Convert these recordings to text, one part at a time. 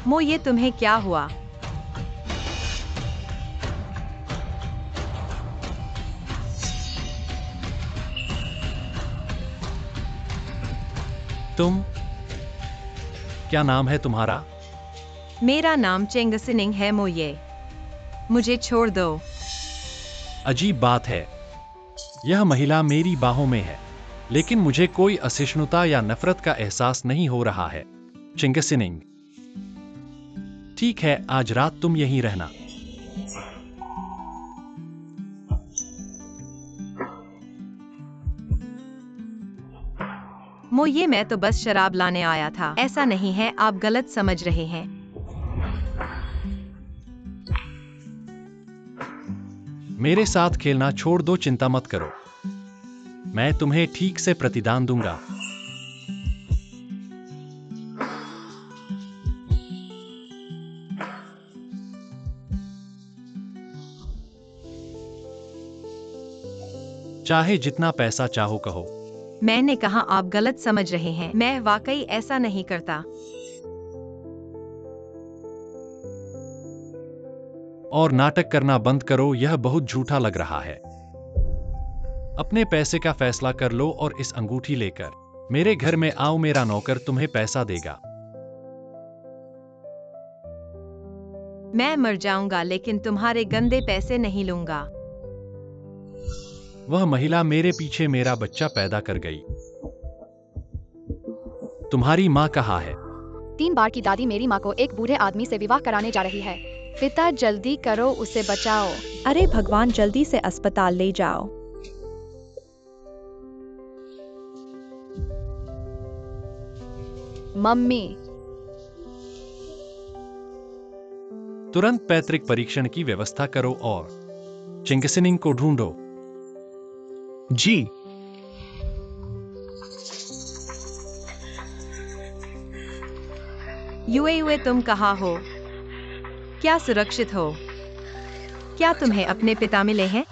मो, ये तुम्हें क्या हुआ? तुम, क्या नाम है तुम्हारा? मेरा नाम चेंगसिनिंग है मो, ये मुझे छोड़ दो। अजीब बात है, यह महिला मेरी बाहों में है, लेकिन मुझे कोई असहिष्णुता या नफरत का एहसास नहीं हो रहा है। चिंगसिनिंग, ठीक है, आज रात तुम यहीं रहना। मो, ये मैं तो बस शराब लाने आया था। ऐसा नहीं है, आप गलत समझ रहे हैं। मेरे साथ खेलना छोड़ दो, चिंता मत करो, मैं तुम्हें ठीक से प्रतिदान दूंगा। चाहे जितना पैसा चाहो कहो। मैंने कहा आप गलत समझ रहे हैं, मैं वाकई ऐसा नहीं करता। और नाटक करना बंद करो, यह बहुत झूठा लग रहा है। अपने पैसे का फैसला कर लो और इस अंगूठी लेकर मेरे घर में आओ, मेरा नौकर तुम्हें पैसा देगा। मैं मर जाऊंगा लेकिन तुम्हारे गंदे पैसे नहीं लूंगा। वह महिला मेरे पीछे मेरा बच्चा पैदा कर गई। तुम्हारी माँ कहाँ है? 3 बार की दादी मेरी माँ को एक बूढ़े आदमी से विवाह कराने जा रही है। पिता, जल्दी करो, उसे बचाओ। अरे भगवान, जल्दी से अस्पताल ले जाओ। मम्मी, तुरंत पैतृक परीक्षण की व्यवस्था करो और चिंगसिनिंग को ढूंढो। जी। युए, तुम कहाँ हो? क्या सुरक्षित हो? क्या तुम्हें अपने पिता मिले हैं?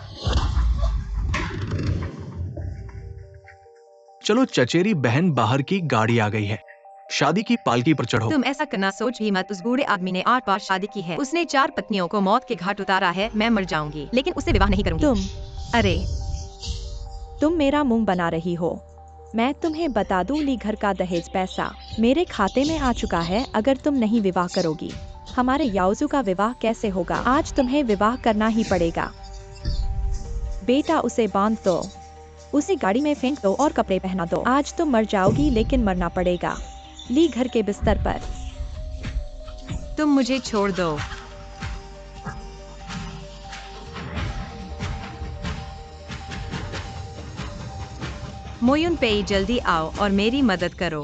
चलो, चचेरी बहन बाहर की गाड़ी आ गई है, शादी की पालकी पर चढ़ो। तुम ऐसा करना सोच भी मत। उस बूढ़े आदमी ने 8 बार शादी की है, उसने 4 पत्नियों को मौत के घाट उतारा है। मैं मर जाऊंगी लेकिन उससे विवाह नहीं करूंगी। अरे तुम मेरा मुंह बना रही हो। मैं तुम्हें बता दूं, ली घर का दहेज पैसा मेरे खाते में आ चुका है। अगर तुम नहीं विवाह करोगी, हमारे याओजू का विवाह कैसे होगा? आज तुम्हें विवाह करना ही पड़ेगा। बेटा, उसे बांध दो, उसे गाड़ी में फेंक दो और कपड़े पहना दो। आज तुम मर जाओगी लेकिन मरना पड़ेगा। ली घर के बिस्तर पर। तुम मुझे छोड़ दो। मोयुन पेई, जल्दी आओ और मेरी मदद करो।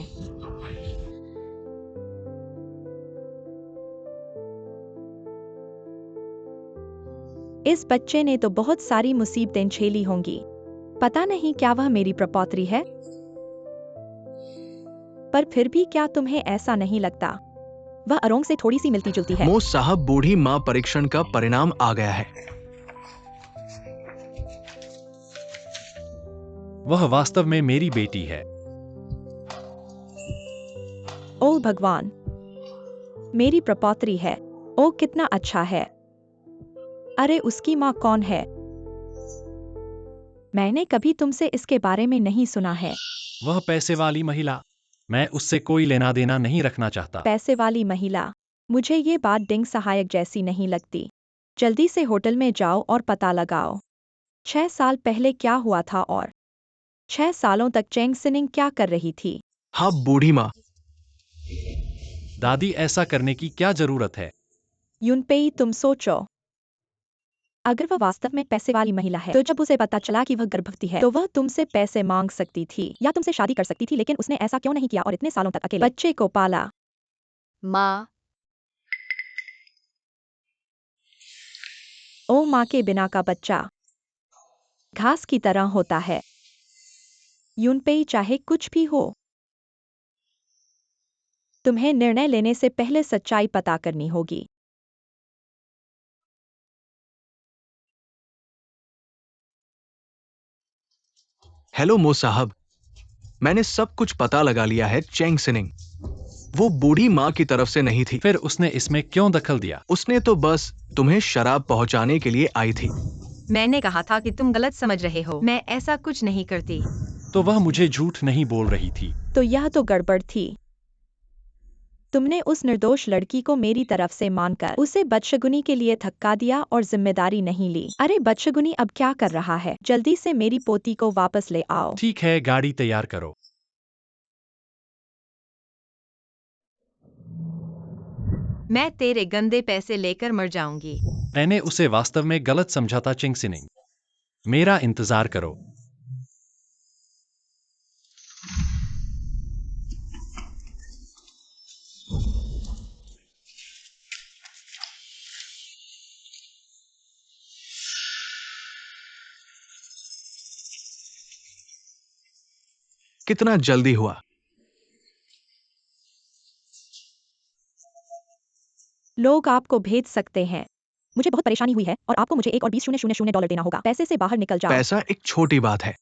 इस बच्चे ने तो बहुत सारी मुसीबतें झेली होंगी। पता नहीं क्या वह मेरी प्रपौत्री है, पर फिर भी क्या तुम्हें ऐसा नहीं लगता वह अरोंग से थोड़ी सी मिलती जुलती है? मो साहब, बूढ़ी माँ परीक्षण का परिणाम आ गया है। वह वास्तव में मेरी बेटी है। ओ भगवान, मेरी प्रपौत्री है। ओ कितना अच्छा है। अरे उसकी माँ कौन है? मैंने कभी तुमसे इसके बारे में नहीं सुना है। वह पैसे वाली महिला, मैं उससे कोई लेना देना नहीं रखना चाहता। पैसे वाली महिला? मुझे ये बात डिंग सहायक जैसी नहीं लगती। जल्दी से होटल में जाओ और पता लगाओ 6 साल पहले क्या हुआ था और 6 सालों तक चेंगसिनिंग क्या कर रही थी। हाँ बूढ़ी माँ। दादी, ऐसा करने की क्या जरूरत है? युनपेई, तुम सोचो, अगर वह वास्तव में पैसे वाली महिला है तो जब उसे पता चला कि वह गर्भवती है तो वह तुमसे पैसे मांग सकती थी या तुमसे शादी कर सकती थी, लेकिन उसने ऐसा क्यों नहीं किया और इतने सालों तक अकेले बच्चे को पाला। माँ, ओ माँ के बिना का बच्चा घास की तरह होता है। युनपेई, चाहे कुछ भी हो, तुम्हें निर्णय लेने से पहले सच्चाई पता करनी होगी। हेलो मो साहब, मैंने सब कुछ पता लगा लिया है। चेंगसिनिंग, वो बूढ़ी माँ की तरफ से नहीं थी। फिर उसने इसमें क्यों दखल दिया? उसने तो बस तुम्हें शराब पहुंचाने के लिए आई थी। मैंने कहा था कि तुम गलत समझ रहे हो, मैं ऐसा कुछ नहीं करती। तो वह मुझे झूठ नहीं बोल रही थी। तो यह तो गड़बड़ थी। तुमने उस निर्दोष लड़की को मेरी तरफ से मानकर उसे बदशगुनी के लिए धक्का दिया और जिम्मेदारी नहीं ली। अरे बदशगुनी अब क्या कर रहा है? जल्दी से मेरी पोती को वापस ले आओ। ठीक है, गाड़ी तैयार करो। मैं तेरे गंदे पैसे लेकर मर जाऊंगी। मैंने उसे वास्तव में गलत समझा था चिंगसिनिंग। मेरा इंतजार करो। कितना जल्दी हुआ। लोग आपको भेज सकते हैं। मुझे बहुत परेशानी हुई है और आपको मुझे 1 और 20,000 डॉलर देना होगा। पैसे से बाहर निकल जाओ। पैसा एक छोटी बात है,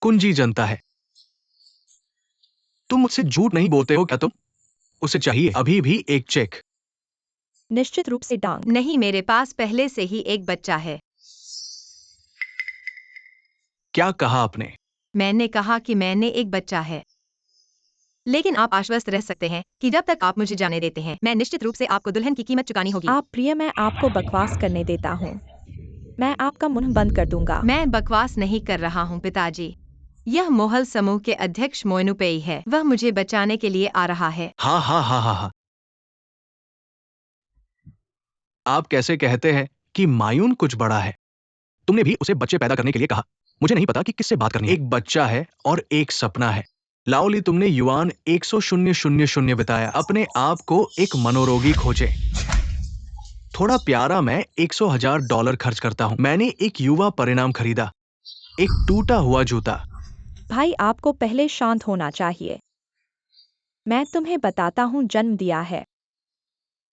कुंजी जनता है। तुम मुझसे झूठ नहीं बोलते हो क्या? तुम उसे चाहिए अभी भी एक चेक। निश्चित रूप से डांग। नहीं, मेरे पास पहले से ही एक बच्चा है। क्या कहा आपने? मैंने कहा कि मैंने एक बच्चा है। लेकिन आप आश्वस्त रह सकते हैं कि जब तक आप मुझे जाने देते हैं, मैं निश्चित रूप से आपको दुल्हन की कीमत चुकानी होगी। आप प्रिय, मैं आपको बकवास करने देता हूँ। मैं आपका मुंह बंद कर दूंगा। मैं बकवास नहीं कर रहा हूँ पिताजी। यह मोहल समूह के अध्यक्ष मोइनुपेई है। वह मुझे बचाने के लिए आ रहा है। हाँ हाँ हाँ हाँ हाँ। आप कैसे कहते हैं कि मायून कुछ बड़ा है? तुमने भी उसे बच्चे पैदा करने के लिए कहा। मुझे नहीं पता कि किससे बात करनी है। एक बच्चा है और एक सपना है। लाओली, तुमने युआन 100,000 बताया। अपने आप को एक मनोरोगी खोजे। थोड़ा प्यारा मैं $100,000 खर्च करता हूं। मैंने एक युवा परिणाम खरीदा, एक टूटा हुआ जूता। भाई, आपको पहले शांत होना चाहिए। मैं तुम्हें बताता हूँ, जन्म दिया है,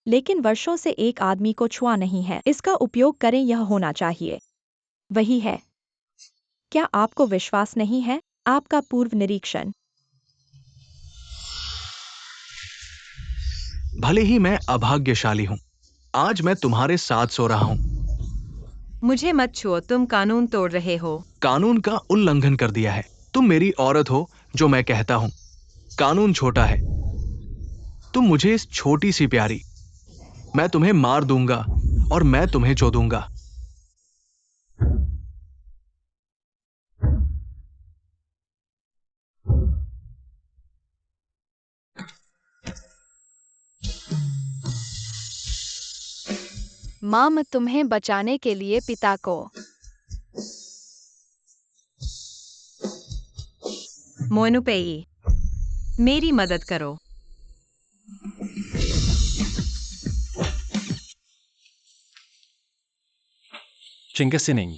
लेकिन वर्षों से एक आदमी को छुआ नहीं है। इसका उपयोग करें, यह होना चाहिए। वही है। क्या आपको विश्वास नहीं है? आपका पूर्व निरीक्षण। भले ही मैं अभाग्यशाली हूं, आज मैं तुम्हारे साथ सो रहा हूं। मुझे मत छुओ, तुम कानून तोड़ रहे हो। कानून का उल्लंघन कर दिया है। तुम मेरी औरत हो, जो मैं कहता हूं। कानून छोटा है। तुम मुझे इस छोटी सी प्यारी, मैं तुम्हें मार दूंगा और मैं तुम्हें चो दूंगा। माम तुम्हें बचाने के लिए पिता को। मोइनुपेई, मेरी मदद करो। चिंगसिनिंग,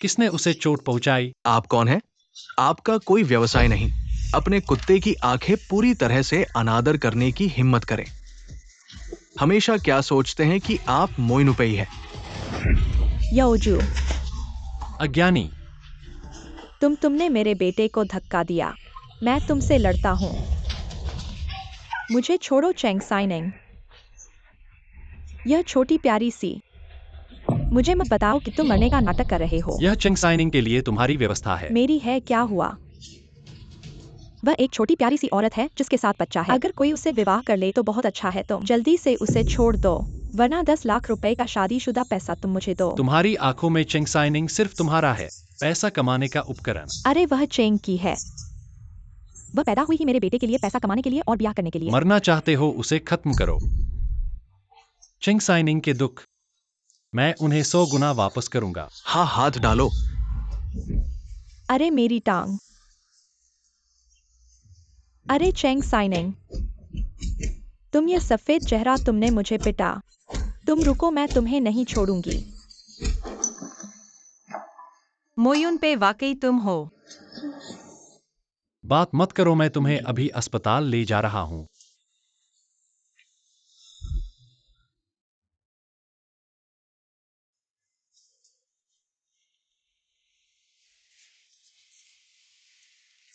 किसने उसे चोट पहुंचाई? आप कौन हैं? आपका कोई व्यवसाय नहीं। अपने कुत्ते की आंखें पूरी तरह से अनादर करने की हिम्मत करें। हमेशा क्या सोचते हैं कि आप मोइनुपेई हैं। यौजू, अज्ञानी। तुमने मेरे बेटे को धक्का दिया। मैं तुमसे लड़ता हूँ। मुझे छोड़ो चेंगसाइनिंग। यह छोटी प्यारी सी। मुझे मत बताओ कि तुम मरने का नाटक कर रहे हो। यह चिंगसाइनिंग के लिए तुम्हारी व्यवस्था है। मेरी है, क्या हुआ? वह एक छोटी प्यारी सी औरत है जिसके साथ बच्चा है। अगर कोई उससे विवाह कर ले तो बहुत अच्छा है। तुम जल्दी से उसे छोड़ दो, वरना 10 लाख रुपए का शादीशुदा पैसा तुम मुझे दो। तुम्हारी आंखों में चिंगसाइनिंग सिर्फ तुम्हारा है, पैसा कमाने का उपकरण। अरे वह चेंग की है। वह पैदा हुई ही मेरे बेटे के लिए, पैसा कमाने के लिए और ब्याह करने के लिए। मरना चाहते हो, उसे खत्म करो। चिंगसाइनिंग के दुख, मैं उन्हें 100 गुना वापस करूंगा। हाँ, हाथ डालो। अरे मेरी टांग। अरे चेंगसाइनिंग, तुम ये सफेद चेहरा, तुमने मुझे पिटा। तुम रुको, मैं तुम्हें नहीं छोड़ूंगी। मोयुनपे, वाकई तुम हो। बात मत करो, मैं तुम्हें अभी अस्पताल ले जा रहा हूं।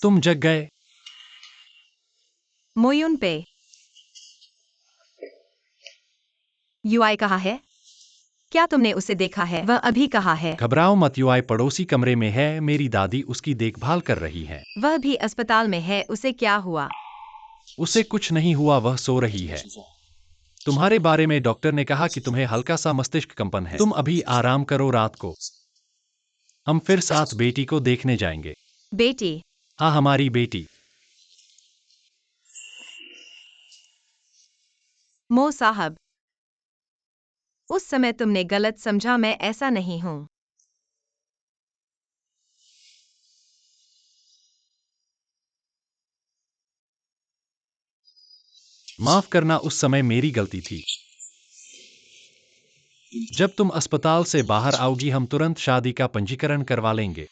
तुम जग गए। मोयुन पे। यूआई कहाँ है? क्या तुमने उसे देखा है? वह अभी कहाँ है? घबराओ मत, यूआई पड़ोसी कमरे में है, मेरी दादी उसकी देखभाल कर रही है। वह भी अस्पताल में है, उसे क्या हुआ? उसे कुछ नहीं हुआ, वह सो रही है। तुम्हारे बारे में डॉक्टर ने कहा कि तुम्हें हल्का सा मस्तिष्क कंपन है। तुम अभी आराम करो, रात को हम फिर साथ बेटी को देखने जाएंगे। बेटी? हाँ, हमारी बेटी। मो साहब, उस समय तुमने गलत समझा, मैं ऐसा नहीं हूँ। माफ करना, उस समय मेरी गलती थी। जब तुम अस्पताल से बाहर आओगी हम तुरंत शादी का पंजीकरण करवा लेंगे।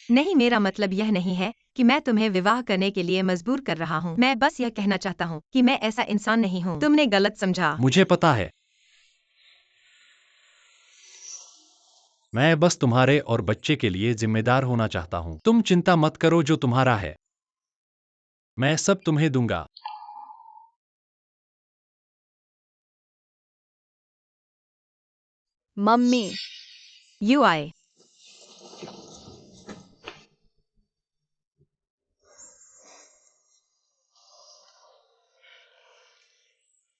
नहीं, मेरा मतलब यह नहीं है कि मैं तुम्हें विवाह करने के लिए मजबूर कर रहा हूँ। मैं बस यह कहना चाहता हूँ कि मैं ऐसा इंसान नहीं हूँ। तुमने गलत समझा। मुझे पता है। मैं बस तुम्हारे और बच्चे के लिए जिम्मेदार होना चाहता हूँ। तुम चिंता मत करो, जो तुम्हारा है मैं सब तुम्हें दूंगा। मम्मी। यूआई,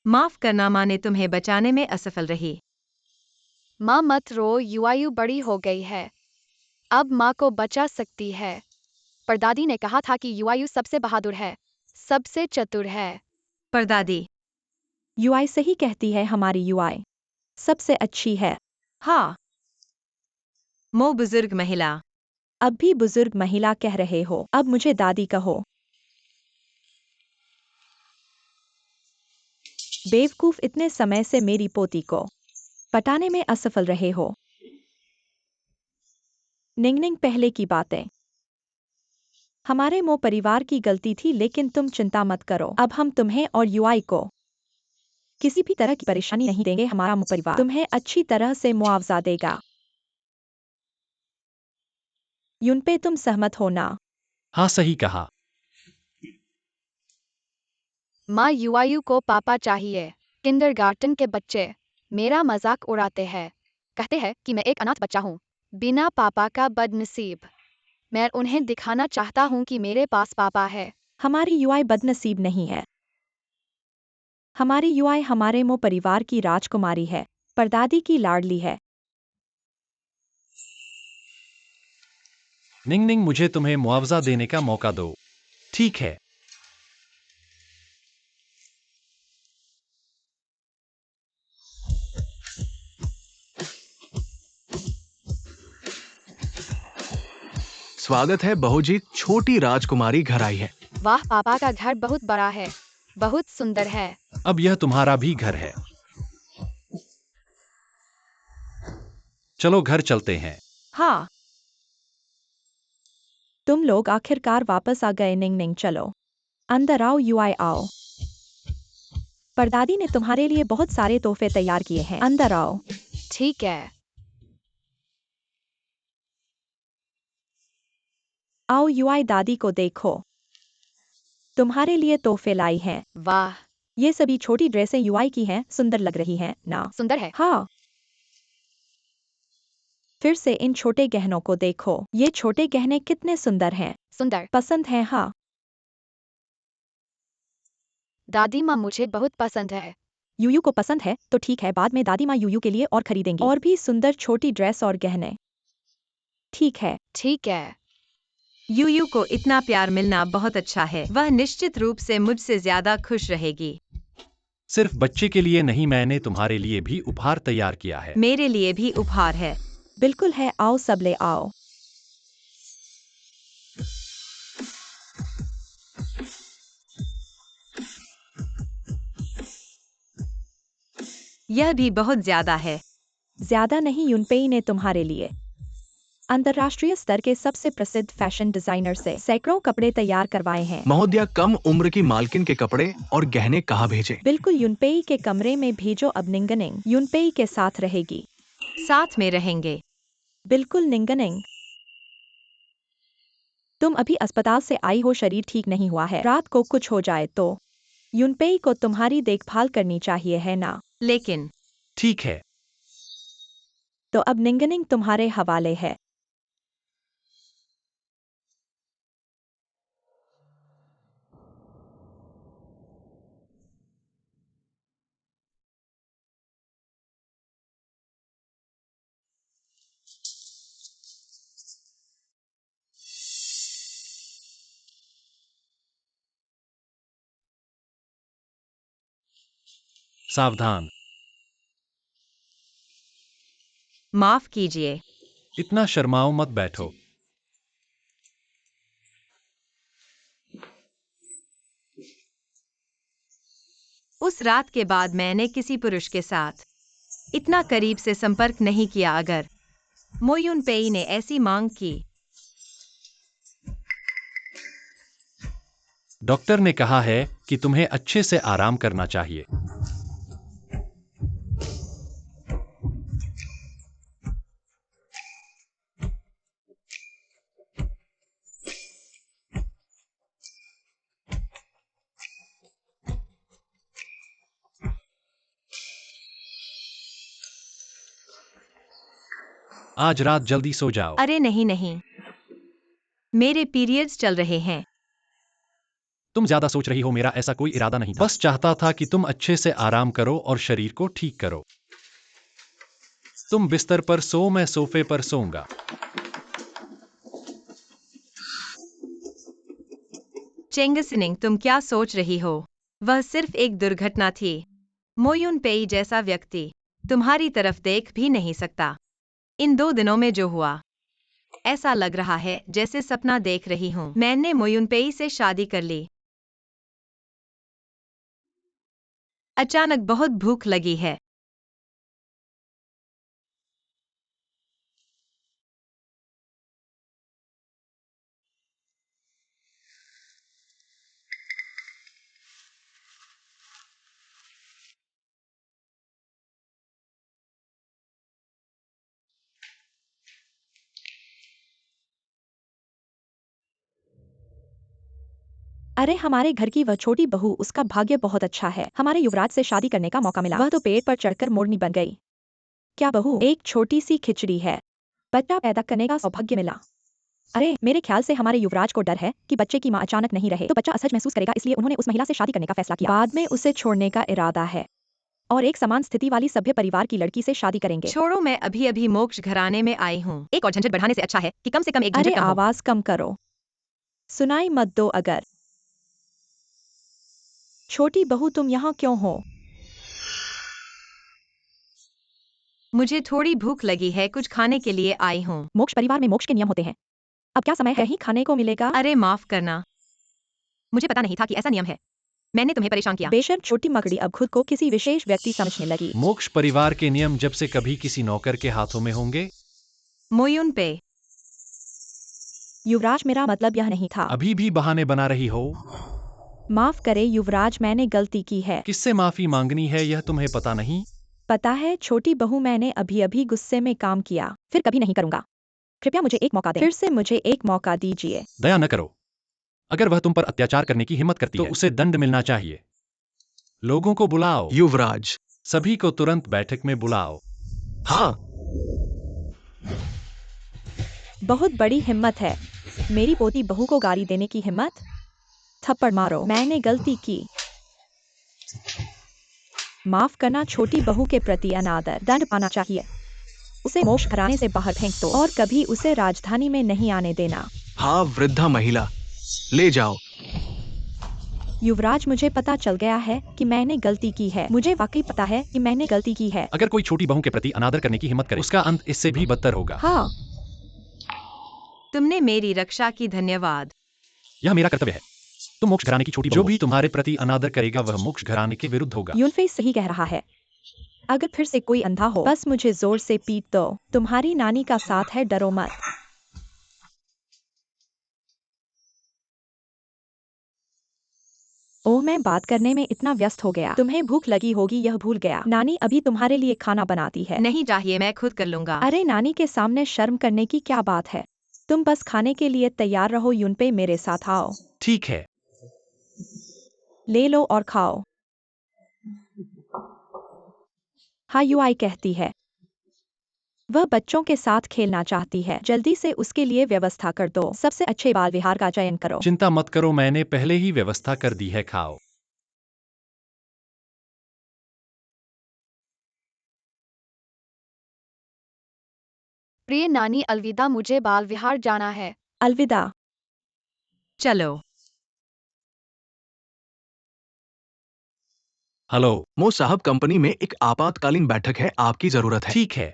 माफ करना, माँ ने तुम्हें बचाने में असफल रही। माँ मत रो, यूआयु बड़ी हो गई है, अब माँ को बचा सकती है। परदादी ने कहा था कि यूआयु सबसे बहादुर है, सबसे चतुर है। परदादी? यूआई सही कहती है, हमारी यूआई सबसे अच्छी है। हाँ। मो बुजुर्ग महिला। अब भी बुजुर्ग महिला कह रहे हो, अब मुझे दादी कहो। बेवकूफ, इतने समय से मेरी पोती को पटाने में असफल रहे हो। निंगनिंग, पहले की बातें हमारे मो परिवार की गलती थी, लेकिन तुम चिंता मत करो, अब हम तुम्हें और यूआई को किसी भी तरह की परेशानी नहीं देंगे। हमारा मो परिवार तुम्हें अच्छी तरह से मुआवजा देगा। युनपे, तुम सहमत हो ना? हाँ, सही कहा। माँ, यूआयु को पापा चाहिए। किंडरगार्टन के बच्चे मेरा मजाक उड़ाते हैं, कहते हैं कि मैं एक अनाथ बच्चा हूँ, बिना पापा का बदनसीब। मैं उन्हें दिखाना चाहता हूँ कि मेरे पास पापा है। हमारी यूआई बदनसीब नहीं है। हमारी यूआई हमारे मो परिवार की राजकुमारी है, परदादी की लाडली है। निंगनिंग, मुझे तुम्हें मुआवजा देने का मौका दो, ठीक है? स्वागत है बहू जी, छोटी राजकुमारी घर आई है। वाह, पापा का घर बहुत बड़ा है, बहुत सुंदर है। अब यह तुम्हारा भी घर है। चलो घर चलते हैं। हाँ। तुम लोग आखिरकार वापस आ गए। निंगनिंग, चलो अंदर आओ। यूआई, आओ। परदादी ने तुम्हारे लिए बहुत सारे तोहफे तैयार किए हैं, अंदर आओ। ठीक है। आओ यूआई, दादी को देखो, तुम्हारे लिए तोहफे लाई हैं। वाह, ये सभी छोटी ड्रेसें यूआई की हैं, सुंदर लग रही हैं ना? सुंदर है। हाँ। फिर से इन छोटे गहनों को देखो, ये छोटे गहने कितने सुंदर हैं। सुंदर। पसंद है? हाँ। दादी माँ, मुझे बहुत पसंद है। यूयू को पसंद है तो ठीक है, बाद में दादी माँ यूयू के लिए और खरीदेंगी, और भी सुंदर छोटी ड्रेस और गहने। ठीक है। ठीक है। यूयू को इतना प्यार मिलना बहुत अच्छा है, वह निश्चित रूप से मुझसे ज्यादा खुश रहेगी। सिर्फ बच्चे के लिए नहीं, मैंने तुम्हारे लिए भी उपहार तैयार किया है। मेरे लिए भी उपहार है। बिल्कुल है, आओ सब ले आओ। यह भी बहुत ज्यादा है। ज्यादा नहीं, युनपेई ने तुम्हारे लिए अंतर्राष्ट्रीय स्तर के सबसे प्रसिद्ध फैशन डिजाइनर से सैकड़ों कपड़े तैयार करवाए हैं। महोदया, कम उम्र की मालकिन के कपड़े और गहने कहाँ भेजे? बिल्कुल, युनपेई के कमरे में भेजो। अब निंगनिंग युनपेई के साथ रहेगी। साथ में रहेंगे। बिल्कुल निंगनिंग। तुम अभी अस्पताल से आई हो, शरीर ठीक नहीं हुआ है, रात को कुछ हो जाए तो युनपेई को तुम्हारी देखभाल करनी चाहिए, है ना? लेकिन ठीक है। तो अब निंगनिंग तुम्हारे हवाले है। सावधान। माफ कीजिए। इतना शर्माओ मत, बैठो। उस रात के बाद मैंने किसी पुरुष के साथ इतना करीब से संपर्क नहीं किया। अगर मो युनपेई ने ऐसी मांग की, डॉक्टर ने कहा है कि तुम्हें अच्छे से आराम करना चाहिए। आज रात जल्दी सो जाओ। अरे नहीं नहीं, मेरे पीरियड्स चल रहे हैं। तुम ज्यादा सोच रही हो, मेरा ऐसा कोई इरादा नहीं था। बस चाहता था कि तुम अच्छे से आराम करो और शरीर को ठीक करो। तुम बिस्तर पर सो, मैं सोफे पर सोऊंगा। चेंगसिनिंग, तुम क्या सोच रही हो? वह सिर्फ एक दुर्घटना थी। मो युनपेई जैसा व्यक्ति तुम्हारी तरफ देख भी नहीं सकता। इन 2 दिनों में जो हुआ, ऐसा लग रहा है जैसे सपना देख रही हूँ। मैंने मो युनपेई से शादी कर ली। अचानक बहुत भूख लगी है। अरे हमारे घर की वह छोटी बहू, उसका भाग्य बहुत अच्छा है, हमारे युवराज से शादी करने का मौका मिला। वह तो पेड़ पर चढ़कर मोरनी बन गई। क्या बहू एक छोटी सी खिचड़ी है, बच्चा पैदा करने का सौभाग्य मिला। अरे मेरे ख्याल से हमारे युवराज को डर है कि बच्चे की मां अचानक नहीं रहे तो बच्चा असहज महसूस करेगा, इसलिए उन्होंने उस महिला से शादी करने का फैसला किया। बाद में उसे छोड़ने का इरादा है और एक समान स्थिति वाली सभ्य परिवार की लड़की से शादी करेंगे। छोड़ो, मैं अभी अभी मोक्ष घराने में आई हूँ। एक और झंझट बढ़ाने से अच्छा है कि कम से कम एक अरे झंझट कम हो। आवाज कम करो, सुनाई मत दो। अगर छोटी बहू तुम यहाँ क्यों हो? मुझे थोड़ी भूख लगी है, कुछ खाने के लिए आई हूँ। मोक्ष परिवार में मोक्ष के नियम होते हैं। अब क्या समय है ही खाने को मिलेगा? अरे माफ करना, मुझे पता नहीं था कि ऐसा नियम है। मैंने तुम्हें परेशान किया। बेशर्म छोटी मकड़ी अब खुद को किसी विशेष व्यक्ति समझने लगी। मोक्ष परिवार के नियम जब से कभी किसी नौकर के हाथों में होंगे। मो युनपेई, युवराज मेरा मतलब यह नहीं था। अभी भी बहाने बना रही हो। माफ करे युवराज, मैंने गलती की है। किससे माफी मांगनी है यह तुम्हें पता नहीं? पता है छोटी बहू, मैंने अभी अभी गुस्से में काम किया, फिर कभी नहीं करूंगा। कृपया मुझे एक मौका दें, फिर से मुझे एक मौका दीजिए। दया न करो। अगर वह तुम पर अत्याचार करने की हिम्मत करती है तो उसे दंड मिलना चाहिए। लोगों को बुलाओ। युवराज। सभी को तुरंत बैठक में बुलाओ। हाँ। बहुत बड़ी हिम्मत है, मेरी पोती बहू को गाली देने की हिम्मत। थप्पड़ मारो, मैंने गलती की। माफ करना, छोटी बहू के प्रति अनादर, दंड पाना चाहिए। उसे मोक्ष घराने से बाहर फेंक दो और कभी उसे राजधानी में नहीं आने देना। हाँ वृद्धा महिला, ले जाओ। युवराज, मुझे पता चल गया है कि मैंने गलती की है, मुझे वाकई पता है कि मैंने गलती की है। अगर कोई छोटी बहू के प्रति अनादर करने की हिम्मत करे उसका अंत इससे भी बदतर होगा। हाँ, तुमने मेरी रक्षा की, धन्यवाद। यह मेरा कर्तव्य है। तुम मोक्ष घराने की छोटी बहू हो। जो भी तुम्हारे प्रति अनादर करेगा वह मोक्ष घराने के विरुद्ध होगा। युनफेई सही कह रहा है। अगर फिर से कोई अंधा हो बस मुझे जोर से पीट दो। तुम्हारी नानी का साथ है, डरो मत। ओह, मैं बात करने में इतना व्यस्त हो गया, तुम्हें भूख लगी होगी यह भूल गया। नानी अभी तुम्हारे लिए खाना बनाती है। नहीं चाहिए, मैं खुद कर लूंगा। अरे नानी के सामने शर्म करने की क्या बात है? तुम बस खाने के लिए तैयार रहो यूनपे, मेरे साथ आओ। ठीक है। ले लो और खाओ। हाँ, यूआई कहती है। वह बच्चों के साथ खेलना चाहती है। जल्दी से उसके लिए व्यवस्था कर दो। सबसे अच्छे बाल विहार का चयन करो। चिंता मत करो, मैंने पहले ही व्यवस्था कर दी है, खाओ। प्रिय नानी अलविदा, मुझे बाल विहार जाना है। अलविदा। चलो। हेलो। मो साहब, कंपनी में एक आपातकालीन बैठक है, आपकी जरूरत है। ठीक है।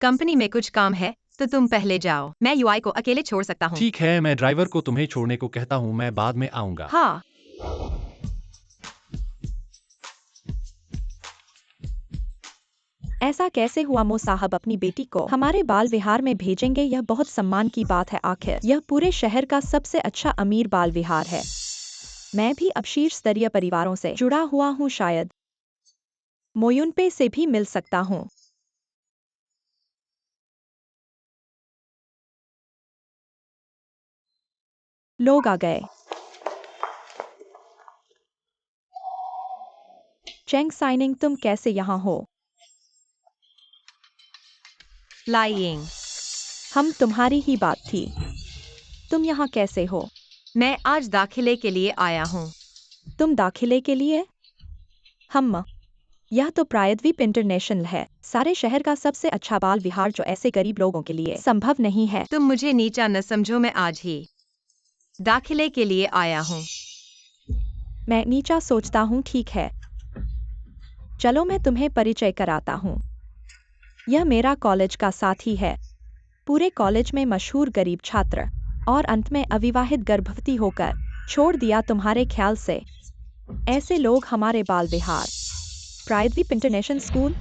कंपनी में कुछ काम है तो तुम पहले जाओ, मैं यूआई को अकेले छोड़ सकता हूँ। ठीक है, मैं ड्राइवर को तुम्हें छोड़ने को कहता हूँ, मैं बाद में आऊंगा। हाँ। ऐसा कैसे हुआ? मो साहब अपनी बेटी को हमारे बाल विहार में भेजेंगे, यह बहुत सम्मान की बात है। आखिर यह पूरे शहर का सबसे अच्छा अमीर बाल विहार है। मैं भी अब शीर्ष स्तरीय परिवारों से जुड़ा हुआ हूँ, शायद मोयुनपे से भी मिल सकता हूँ। लोग आ गए। चेंग साइनिंग, तुम कैसे यहाँ हो? लाइंग। हम तुम्हारी ही बात थी। तुम यहाँ कैसे हो? मैं आज दाखिले के लिए आया हूँ। तुम दाखिले के लिए? हम यह तो प्रायद्वीप इंटरनेशनल है, सारे शहर का सबसे अच्छा बाल विहार जो ऐसे गरीब लोगों के लिए संभव नहीं है। तुम मुझे नीचा न समझो, मैं आज ही दाखिले के लिए आया हूँ। मैं नीचा सोचता हूँ, ठीक है। चलो मैं तुम्हें परिचय कराता हूँ। यह मेरा कॉलेज का साथी है, पूरे कॉलेज में मशहूर गरीब छात्र, और अंत में अविवाहित गर्भवती होकर छोड़ दिया तुम्हारे ख्याल से। ऐसे लोग हमारे बाल विहार प्रायद्वीप इंटरनेशनल स्कूल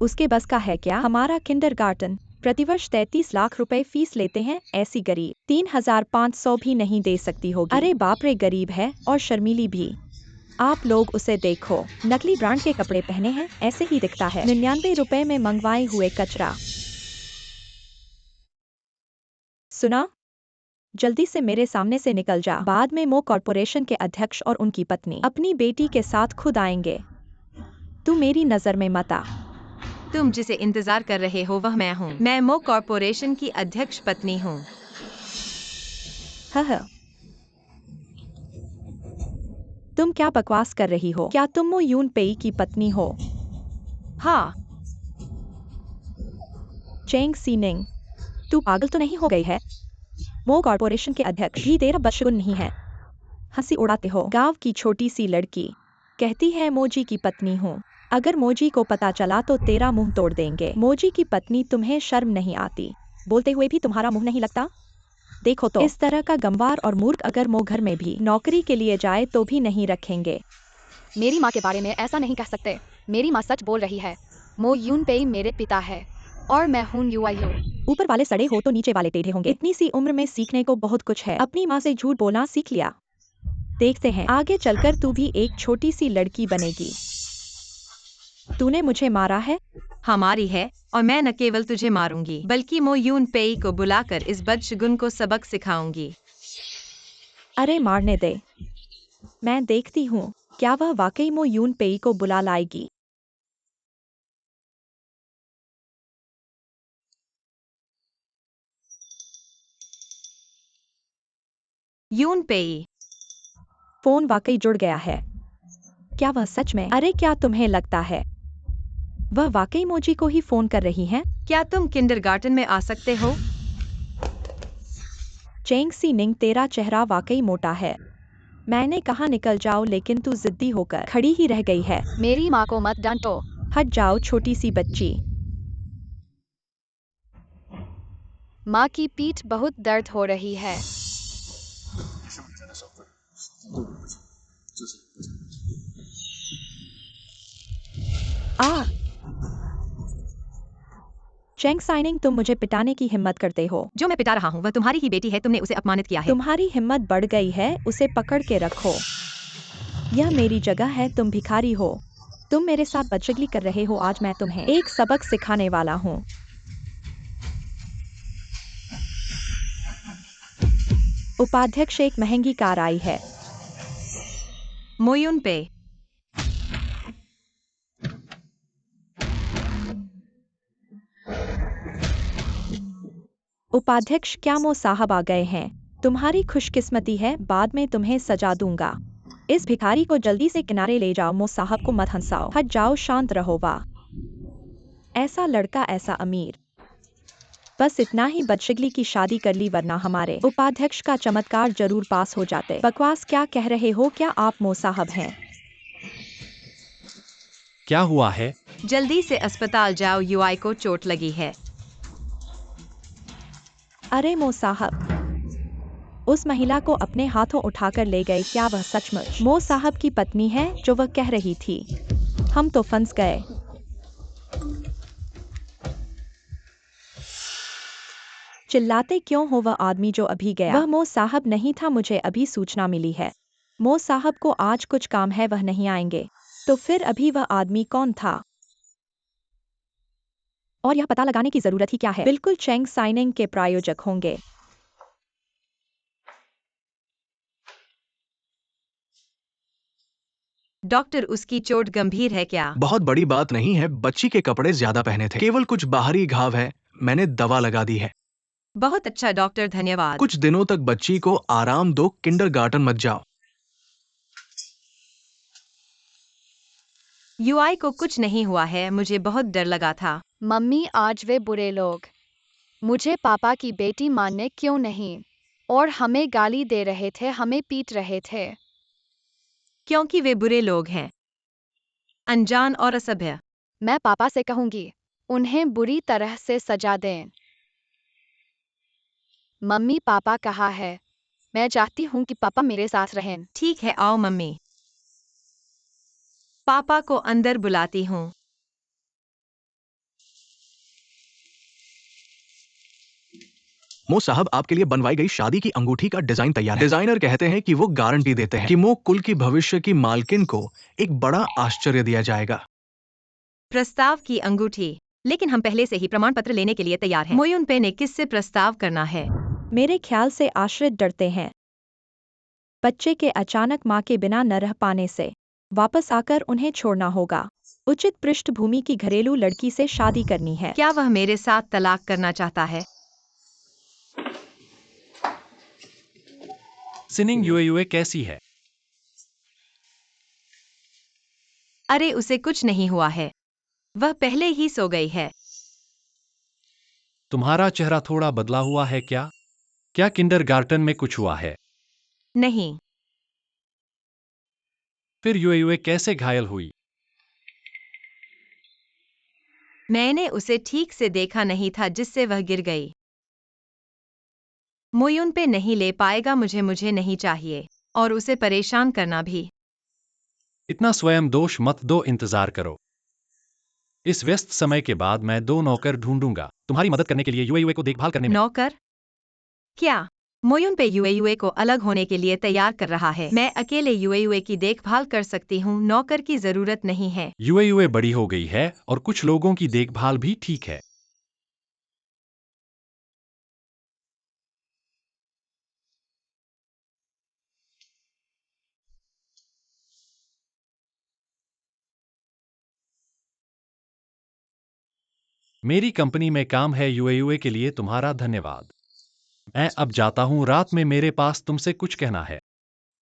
उसके बस का है क्या? हमारा किंडरगार्टन प्रतिवर्ष 33 लाख रुपए फीस लेते हैं, ऐसी गरीब 3,500 भी नहीं दे सकती होगी। अरे बाप रे, गरीब है और शर्मीली भी। आप लोग उसे देखो, नकली ब्रांड के कपड़े पहने हैं, ऐसे ही दिखता है। 99 रुपए में मंगवाए हुए कचरा। सुना? जल्दी से मेरे सामने से निकल जा, बाद में मो कॉर्पोरेशन के अध्यक्ष और उनकी पत्नी अपनी बेटी के साथ खुद आएंगे। तू मेरी नजर में मत आ। तुम जिसे इंतजार कर रहे हो वह मैं हूँ। मैं मो कॉर्पोरेशन की अध्यक्ष पत्नी हूँ। हह। तुम क्या बकवास कर रही हो? क्या तुम मो यून पेई की पत्नी हो? हाँ। चेंग सीनिंग, तू पागल तो नहीं हो गई है? मो कॉर्पोरेशन के अध्यक्ष भी तेरा बशगुन नहीं है। हंसी उड़ाते हो। गांव की छोटी सी लड़की कहती है मोजी की पत्नी हूँ। अगर मोजी को पता चला तो तेरा मुंह तोड़ देंगे। मोजी की पत्नी, तुम्हें शर्म नहीं आती? बोलते हुए भी तुम्हारा मुंह नहीं लगता? देखो तो, इस तरह का गंवार और मूर्ख अगर मो घर में भी नौकरी के लिए जाए तो भी नहीं रखेंगे। मेरी माँ के बारे में ऐसा नहीं कह सकते। मेरी माँ सच बोल रही है। मो यून पेई मेरे पिता है और मैं हूँ यूआईयू। ऊपर वाले सड़े हो तो नीचे वाले टेढ़े होंगे। इतनी सी उम्र में सीखने को बहुत कुछ है। अपनी माँ से झूठ बोलना सीख लिया। देखते हैं आगे चलकर तू भी एक छोटी सी लड़की बनेगी। तूने मुझे मारा है। हमारी है, और मैं न केवल तुझे मारूंगी बल्कि मो यून पेई को बुलाकर इस बदशगुन को सबक सिखाऊंगी। अरे मारने दे, मैं देखती हूँ क्या वह वाकई मो यून पेई को बुला लाएगी। यून पेई। फोन वाकई जुड़ गया है। क्या वह सच में? अरे क्या तुम्हें लगता है वह वाकई मोजी को ही फोन कर रही हैं? क्या तुम किंडरगार्टन में आ सकते हो? चेंग सीनिंग, तेरा चेहरा वाकई मोटा है। मैंने कहा निकल जाओ, लेकिन तू जिद्दी होकर खड़ी ही रह गई है। मेरी माँ को मत डांटो। हट जाओ छोटी सी बच्ची। माँ की पीठ बहुत दर्द हो रही है। आ चेंग साइनिंग, तुम मुझे पिटाने की हिम्मत करते हो? जो मैं पिटा रहा हूँ वह तुम्हारी ही बेटी है, तुमने उसे अपमानित किया है। तुम्हारी हिम्मत बढ़ गई है, उसे पकड़ के रखो। यह मेरी जगह है, तुम भिखारी हो। तुम मेरे साथ बदशगली कर रहे हो, आज मैं तुम्हें एक सबक सिखाने वाला हूँ। उपाध्यक्ष एक महंगी कार आई है। मोयुन पे। उपाध्यक्ष क्या मो साहब आ गए हैं? तुम्हारी खुशकिस्मती है, बाद में तुम्हें सजा दूंगा। इस भिखारी को जल्दी से किनारे ले जाओ, मो साहब को मत हंसाओ। हट जाओ, शांत रहो। वाह, ऐसा लड़का, ऐसा अमीर। बस इतना ही, बदशगली की शादी कर ली, वरना हमारे उपाध्यक्ष का चमत्कार जरूर पास हो जाते। बकवास क्या कह रहे हो? क्या आप मो साहब हैं? क्या हुआ है? जल्दी से अस्पताल जाओ, यूआई को चोट लगी है। अरे मो साहब, उस महिला को अपने हाथों उठाकर ले गए। क्या वह सचमुच मो साहब की पत्नी है जो वह कह रही थी? हम तो फंस गए। चिल्लाते क्यों हो? वह आदमी जो अभी गया, वह मो साहब नहीं था। मुझे अभी सूचना मिली है, मो साहब को आज कुछ काम है, वह नहीं आएंगे। तो फिर अभी वह आदमी कौन था? और यह पता लगाने की जरूरत ही क्या है? बिल्कुल, चेंग साइनिंग के प्रायोजक होंगे। डॉक्टर, उसकी चोट गंभीर है क्या? बहुत बड़ी बात नहीं है, बच्ची के कपड़े ज्यादा पहने थे, केवल कुछ बाहरी घाव है, मैंने दवा लगा दी है। बहुत अच्छा डॉक्टर, धन्यवाद। कुछ दिनों तक बच्ची को आराम दो, किंडरगार्टन मत जाओ। यूआई को कुछ नहीं हुआ है, मुझे बहुत डर लगा था। मम्मी, आज वे बुरे लोग मुझे पापा की बेटी मानने क्यों नहीं, और हमें गाली दे रहे थे, हमें पीट रहे थे। क्योंकि वे बुरे लोग हैं, अनजान और असभ्य। मैं पापा से कहूंगी, उन्हें बुरी तरह से सजा दें। मम्मी, पापा कहाँ है? मैं चाहती हूँ कि पापा मेरे साथ रहें। ठीक है, आओ मम्मी। पापा को अंदर बुलाती हूँ। मो साहब, आपके लिए बनवाई गई शादी की अंगूठी का डिजाइन तैयार है। डिजाइनर कहते हैं कि वो गारंटी देते हैं कि मो कुल की भविष्य की मालकिन को एक बड़ा आश्चर्य दिया जाएगा। प्रस्ताव की अंगूठी, लेकिन हम पहले से ही प्रमाण पत्र लेने के लिए तैयार हैं। मोयुन पे ने किससे प्रस्ताव करना है? मेरे ख्याल से आश्रित डरते हैं बच्चे के अचानक मां के बिना न रह पाने से। वापस आकर उन्हें छोड़ना होगा। उचित पृष्ठभूमि की घरेलू लड़की से शादी करनी है। क्या वह मेरे साथ तलाक करना चाहता है? सिनिंग यूए कैसी है? अरे, उसे कुछ नहीं हुआ है, वह पहले ही सो गई है। तुम्हारा चेहरा थोड़ा बदला हुआ है क्या? क्या किंडरगार्टन में कुछ हुआ है? नहीं। फिर यूए कैसे घायल हुई? मैंने उसे ठीक से देखा नहीं था, जिससे वह गिर गई। मोयुन पे नहीं ले पाएगा, मुझे नहीं चाहिए, और उसे परेशान करना भी। इतना स्वयं दोष मत दो, इंतजार करो। इस व्यस्त समय के बाद मैं 2 नौकर ढूंढूंगा तुम्हारी मदद करने के लिए यूए को देखभाल करने में। नौकर? क्या? मोयुन पे यूए को अलग होने के लिए तैयार कर रहा है। मैं अकेले यूए की देखभाल कर सकती हूँ, नौकर की जरूरत नहीं है। यूए बड़ी हो गई है और कुछ लोगों की देखभाल भी ठीक है। मेरी कंपनी में काम है यूए के लिए तुम्हारा धन्यवाद। मैं अब जाता हूँ, रात में मेरे पास तुमसे कुछ कहना है।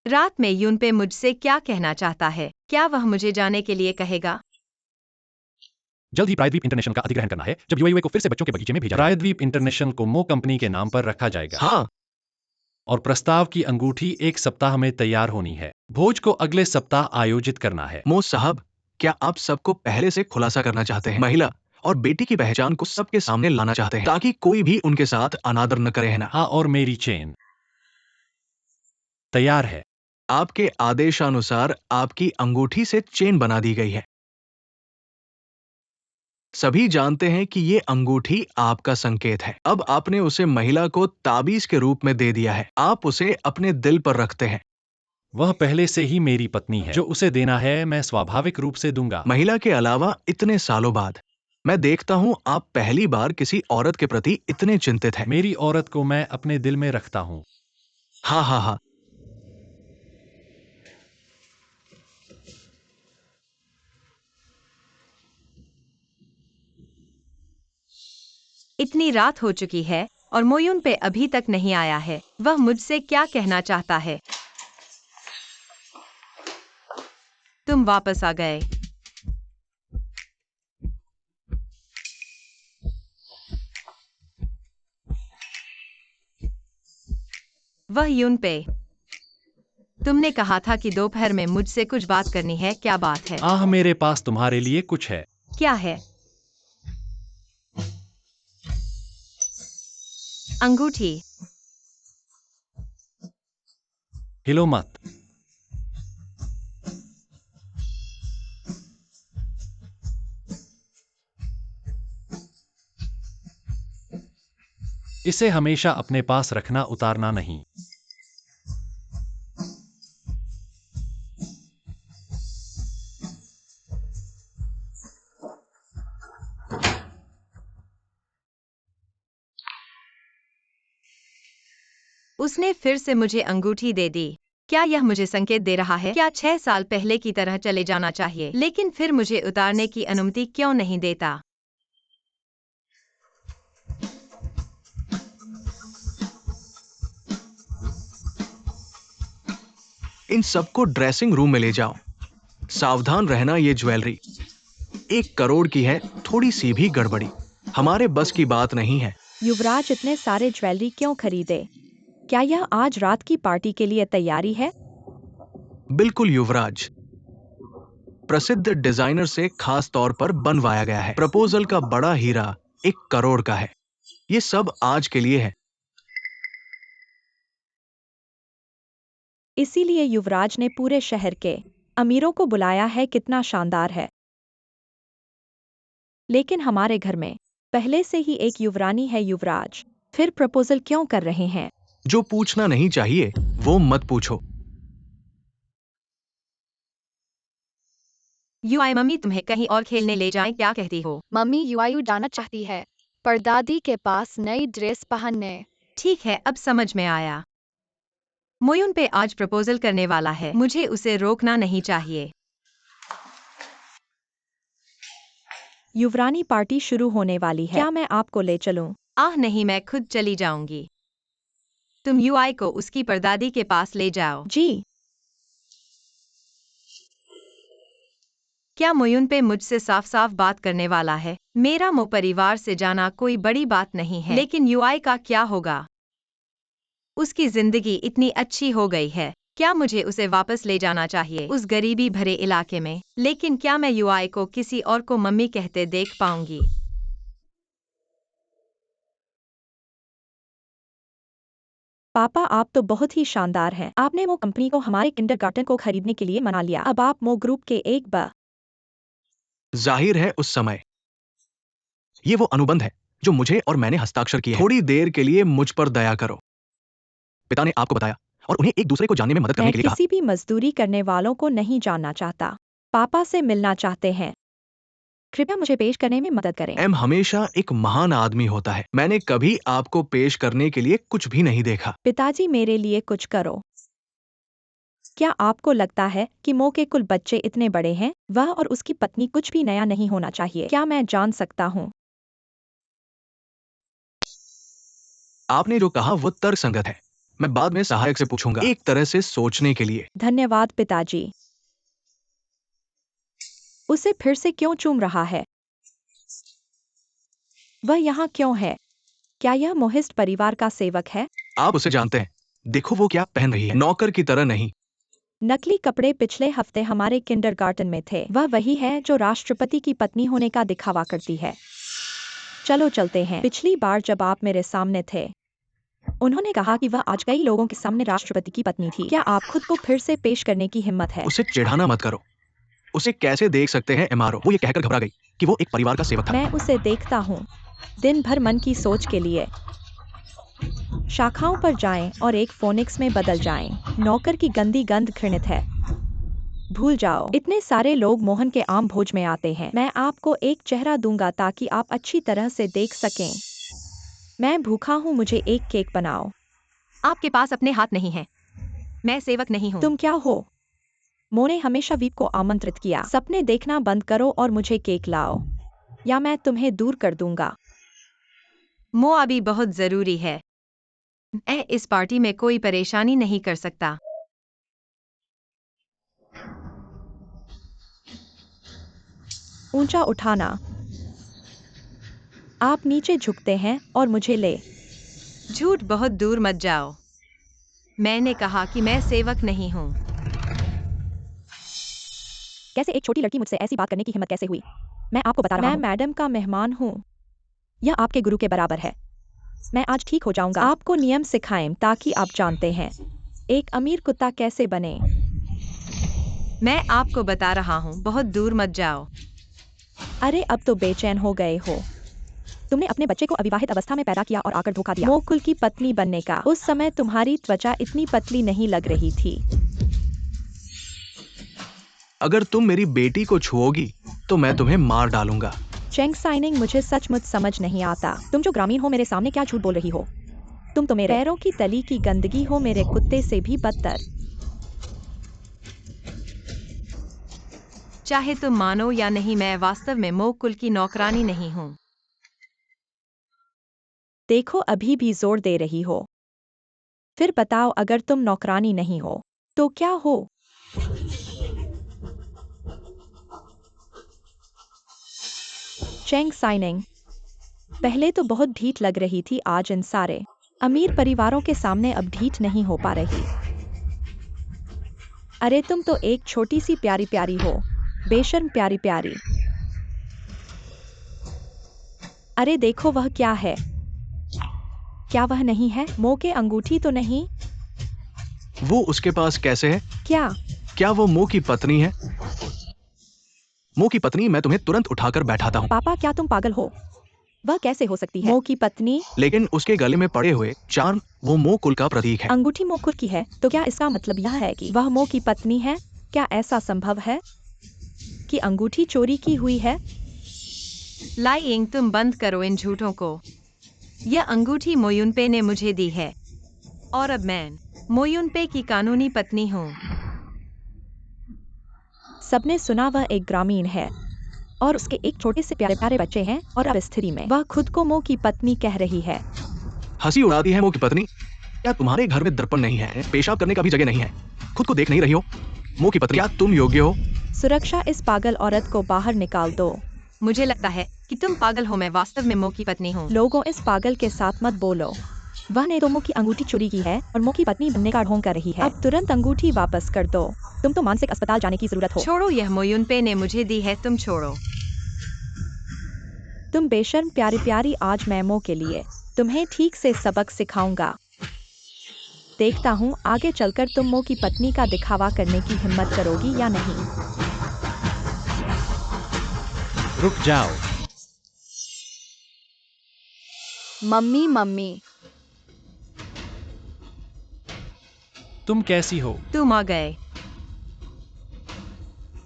रात में यून पे मुझसे क्या कहना चाहता है? क्या वह मुझे जाने के लिए कहेगा? जल्द ही प्रायद्वीप इंटरनेशनल का अधिग्रहण करना है, जब यूए को फिर से बच्चों के बगीचे में भेजा। प्रायद्वीप इंटरनेशनल को मो कंपनी के नाम पर रखा जाएगा। हाँ, और प्रस्ताव की अंगूठी 1 सप्ताह में तैयार होनी है। भोज को अगले सप्ताह आयोजित करना है। मो साहब, क्या आप सबको पहले से खुलासा करना चाहते हैं? महिला और बेटी की पहचान को सबके सामने लाना चाहते हैं, ताकि कोई भी उनके साथ अनादर न करे, है ना? हाँ, और मेरी चेन तैयार है। आपके आदेशानुसार आपकी अंगूठी से चेन बना दी गई है। सभी जानते हैं कि ये अंगूठी आपका संकेत है। अब आपने उसे महिला को ताबीज के रूप में दे दिया है। आप उसे अपने दिल पर रखते हैं। वह पहले से ही मेरी पत्नी है। जो उसे देना है मैं स्वाभाविक रूप से दूंगा। महिला के अलावा इतने सालों बाद मैं देखता हूँ आप पहली बार किसी औरत के प्रति इतने चिंतित हैं। मेरी औरत को मैं अपने दिल में रखता हूँ। हाँ हाँ हाँ। इतनी रात हो चुकी है और मोयुन पे अभी तक नहीं आया है। वह मुझसे क्या कहना चाहता है? तुम वापस आ गए। वह यूनपे, तुमने कहा था कि दोपहर में मुझसे कुछ बात करनी है, क्या बात है? आह, मेरे पास तुम्हारे लिए कुछ है। क्या है? अंगूठी। हिलो मत। इसे हमेशा अपने पास रखना, उतारना नहीं। उसने फिर से मुझे अंगूठी दे दी। क्या यह मुझे संकेत दे रहा है क्या 6 साल पहले की तरह चले जाना चाहिए, लेकिन फिर मुझे उतारने की अनुमति क्यों नहीं देता? इन सबको ड्रेसिंग रूम में ले जाओ। सावधान रहना, ये ज्वेलरी 1 करोड़ की है, थोड़ी सी भी गड़बड़ी हमारे बस की बात नहीं है। युवराज इतने सारे ज्वेलरी क्यों खरीदे? क्या यह आज रात की पार्टी के लिए तैयारी है? बिल्कुल युवराज, प्रसिद्ध डिजाइनर से खास तौर पर बनवाया गया है। प्रपोजल का बड़ा हीरा 1 करोड़ का है। ये सब आज के लिए है। इसीलिए युवराज ने पूरे शहर के अमीरों को बुलाया है। कितना शानदार है। लेकिन हमारे घर में पहले से ही एक युवरानी है। युवराज फिर प्रपोजल क्यों कर रहे हैं? जो पूछना नहीं चाहिए वो मत पूछो। यूआई, मम्मी तुम्हें कहीं और खेलने ले जाएं, क्या कहती हो? मम्मी यूआयू जाना चाहती है परदादी के पास नई ड्रेस पहनने। ठीक है, अब समझ में आया। मोयुन पे आज प्रपोजल करने वाला है, मुझे उसे रोकना नहीं चाहिए। युवरानी पार्टी शुरू होने वाली है। क्या मैं आपको ले चलूं? आह नहीं, मैं खुद चली जाऊंगी। तुम यूआई को उसकी परदादी के पास ले जाओ। जी। क्या मोयुन पे मुझसे साफ साफ बात करने वाला है? मेरा मो परिवार से जाना कोई बड़ी बात नहीं है, लेकिन यूआई का क्या होगा? उसकी जिंदगी इतनी अच्छी हो गई है, क्या मुझे उसे वापस ले जाना चाहिए उस गरीबी भरे इलाके में? लेकिन क्या मैं यूआई को किसी और को मम्मी कहते देख पाऊंगी? पापा, आप तो बहुत ही शानदार हैं। आपने मो कंपनी को हमारे किंडरगार्टन को खरीदने के लिए मना लिया। अब आप मो ग्रुप के एक जाहिर है उस समय ये वो अनुबंध है जो मुझे और मैंने हस्ताक्षर किए हैं। थोड़ी देर के लिए मुझ पर दया करो। पिता ने आपको बताया और उन्हें एक दूसरे को जानने में मदद करने मैं के लिए कहा। किसी भी मजदूरी करने वालों को नहीं जानना चाहता। पापा से मिलना चाहते हैं। कृपया मुझे पेश करने में मदद करें। एम हमेशा एक महान आदमी होता है। मैंने कभी आपको पेश करने के लिए कुछ भी नहीं देखा। पिताजी, मेरे लिए कुछ करो। क्या आपको लगता है कि मो के कुल बच्चे इतने बड़े हैं? वह और उसकी पत्नी कुछ भी नया नहीं होना चाहिए। क्या मैं जान सकता हूँ? आपने जो कहा वो तर्कसंगत है। मैं बाद में सहायक से पूछूंगा। एक तरह से सोचने के लिए। धन्यवाद पिताजी। उसे फिर से क्यों चूम रहा है? वह यहाँ क्यों है? क्या यह मोहिस्ट परिवार का सेवक है? आप उसे जानते हैं। देखो वो क्या पहन रही है, नौकर की तरह नहीं। नकली कपड़े पिछले हफ्ते हमारे किंडरगार्टन में थे। वह वही है जो राष्ट्रपति की पत्नी होने का दिखावा करती है। चलो चलते हैं। पिछली बार जब आप मेरे सामने थे, उन्होंने कहा कि वह आज कई लोगों के सामने राष्ट्रपति की पत्नी थी। क्या आप खुद को फिर से पेश करने की हिम्मत है? उसे चिढ़ाना मत करो। उसे कैसे देख सकते हैं एमआरओ? वो ये कहकर घबरा गई कि वो एक परिवार का सेवक था। मैं उसे देखता हूँ दिन भर मन की सोच के लिए। शाखाओं पर जाएं और एक फोनिक्स में बदल जाएं। नौकर की गंदी गंध घृणित है। भूल जाओ। इतने सारे लोग मोहन के आम भोज में आते हैं। मैं आपको एक चेहरा दूंगा ताकि आप अच्छी तरह से देख सकें। मैं भूखा हूँ, मुझे एक केक बनाओ। आपके पास अपने हाथ नहीं हैं। मैं सेवक नहीं हूँ। तुम क्या हो? मो ने हमेशा वीप को आमंत्रित किया। सपने देखना बंद करो और मुझे केक लाओ, या मैं तुम्हें दूर कर दूंगा। मो अभी बहुत जरूरी है। मैं इस पार्टी में कोई परेशानी नहीं कर सकता। ऊंचा उठाना। आप नीचे झुकते हैं और मुझे ले। झूठ, बहुत दूर मत जाओ। मैंने कहा कि मैं सेवक नहीं हूँ। कैसे एक छोटी लड़की मुझसे ऐसी बात करने की हिम्मत कैसे हुई? मैं आपको बता रहा हूँ, मैं मैडम का मेहमान हूँ। यह आपके गुरु के बराबर है। मैं आज ठीक हो जाऊंगा। आपको नियम सिखाएं ताकि आप जानते हैं एक अमीर कुत्ता कैसे बने। मैं आपको बता रहा हूँ, बहुत दूर मत जाओ। अरे अब तो बेचैन हो गए हो। तुमने अपने बच्चे को अविवाहित अवस्था में पैदा किया और आकर धोखा दिया। मोकुल की पत्नी बनने का उस समय तुम्हारी त्वचा इतनी पतली नहीं लग रही थी। अगर तुम मेरी बेटी को छुओगी तो मैं तुम्हें मार डालूंगा। चेंग साइनिंग, मुझे सचमुच समझ नहीं आता। तुम जो ग्रामीण हो मेरे सामने क्या झूठ बोल रही हो? तुम तो मेरे पैरों की तली की गंदगी हो, मेरे कुत्ते से भी बदतर। चाहे तुम मानो या नहीं, मैं वास्तव में मो कुल की नौकरानी नहीं हूँ। देखो अभी भी जोर दे रही हो। फिर बताओ, अगर तुम नौकरानी नहीं हो तो क्या हो? चेंग साइनिंग, पहले तो बहुत ढीठ लग रही थी, आज इन सारे अमीर परिवारों के सामने अब ढीठ नहीं हो पा रही। अरे तुम तो एक छोटी सी प्यारी प्यारी हो, बेशर्म प्यारी प्यारी। अरे देखो वह क्या है? क्या वह नहीं है? मो के अंगूठी तो नहीं? वो उसके पास कैसे है? क्या वो मो की पत्नी है? मो की पत्नी, मैं तुम्हें तुरंत उठाकर बैठाता हूँ। पापा, क्या तुम पागल हो? वह कैसे हो सकती है? मो की पत्नी? लेकिन उसके गले में पड़े हुए चार्म वो मो कुल का प्रतीक है। अंगूठी मो कुल की है, तो क्या इसका मतलब यह है कि वह मो की पत्नी है? क्या ऐसा संभव है कि अंगूठी चोरी की हुई है? लाइंग, तुम बंद करो इन झूठों को। यह अंगूठी मोयुनपे ने मुझे दी है और अब मैं मोयुनपे की कानूनी पत्नी हूँ। सबने सुना वह एक ग्रामीण है और उसके एक छोटे से प्यारे प्यारे बच्चे हैं, और अब इस स्थिति में वह खुद को मो की पत्नी कह रही है। हंसी उड़ाती है मो की पत्नी। क्या तुम्हारे घर में दर्पण नहीं है? पेशाब करने का भी जगह नहीं है? खुद को देख नहीं रही हो? मो की पत्नी, क्या तुम योग्य हो? सुरक्षा, इस पागल औरत को बाहर निकाल दो। मुझे लगता है कि तुम पागल हो। मैं वास्तव में मो की पत्नी हूँ। लोगों, इस पागल के साथ मत बोलो। वह ने तो मो की अंगूठी चोरी की है और मो की पत्नी बनने का ढोंग कर रही है। अब तुरंत अंगूठी वापस कर दो। तुम तो मानसिक अस्पताल जाने की जरूरत हो। छोड़ो, यह मोयुनपे ने मुझे दी है, तुम छोड़ो। तुम बेशर्म प्यारी प्यारी, आज मैं मो के लिए तुम्हें ठीक से सबक सिखाऊंगा। देखता हूँ आगे चलकर तुम मो की पत्नी का दिखावा करने की हिम्मत करोगी या नहीं। रुक जाओ। मम्मी मम्मी, तुम कैसी हो? तुम आ गए।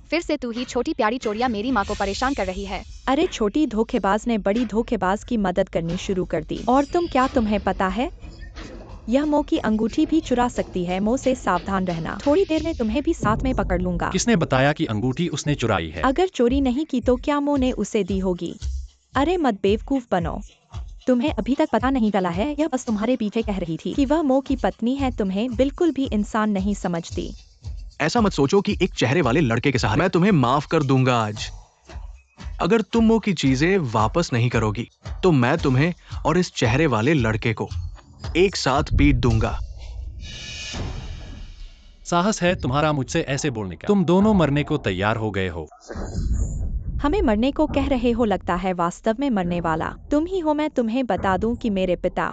फिर से तू ही छोटी प्यारी चोरिया मेरी माँ को परेशान कर रही है। अरे छोटी धोखेबाज ने बड़ी धोखेबाज की मदद करनी शुरू कर दी। और क्या तुम्हें पता है, यह मो की अंगूठी भी चुरा सकती है। मो से सावधान रहना, थोड़ी देर में तुम्हें भी साथ में पकड़ लूंगा। किसने बताया कि अंगूठी उसने चुराई है? अगर चोरी नहीं की तो क्या मो ने उसे दी होगी? अरे मत बेवकूफ बनो, तुम्हें अभी तक पता नहीं चला है। यह बस तुम्हारे पीछे कह रही थी कि वह मो की पत्नी है। तुम्हें बिल्कुल भी इंसान नहीं समझती। ऐसा मत सोचो कि एक चेहरे वाले लड़के के सहारे मैं तुम्हें माफ कर दूंगा आज। अगर तुम मो की चीजें वापस नहीं करोगी तो मैं तुम्हें और इस चेहरे वाले लड़के को एक साथ पीट दूंगा। साहस है तुम्हारा मुझसे ऐसे बोलने का? तुम दोनों मरने को तैयार हो गए हो। हमें मरने को कह रहे हो? लगता है वास्तव में मरने वाला तुम ही हो। मैं तुम्हें बता दूं कि मेरे पिता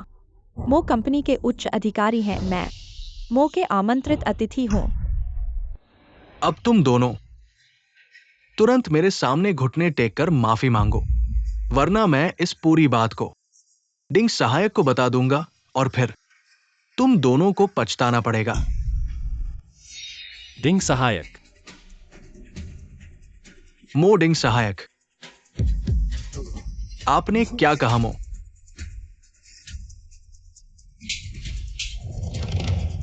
मो कंपनी के उच्च अधिकारी हैं। मैं मो के आमंत्रित अतिथि हूँ। अब तुम दोनों तुरंत मेरे सामने घुटने टेक कर माफी मांगो, वरना मैं इस पूरी बात को डिंग सहायक को बता दूंगा और फिर तुम दोनों को पछताना पड़ेगा। डिंग सहायक? मो डिंग सहायक, आपने क्या कहा मो?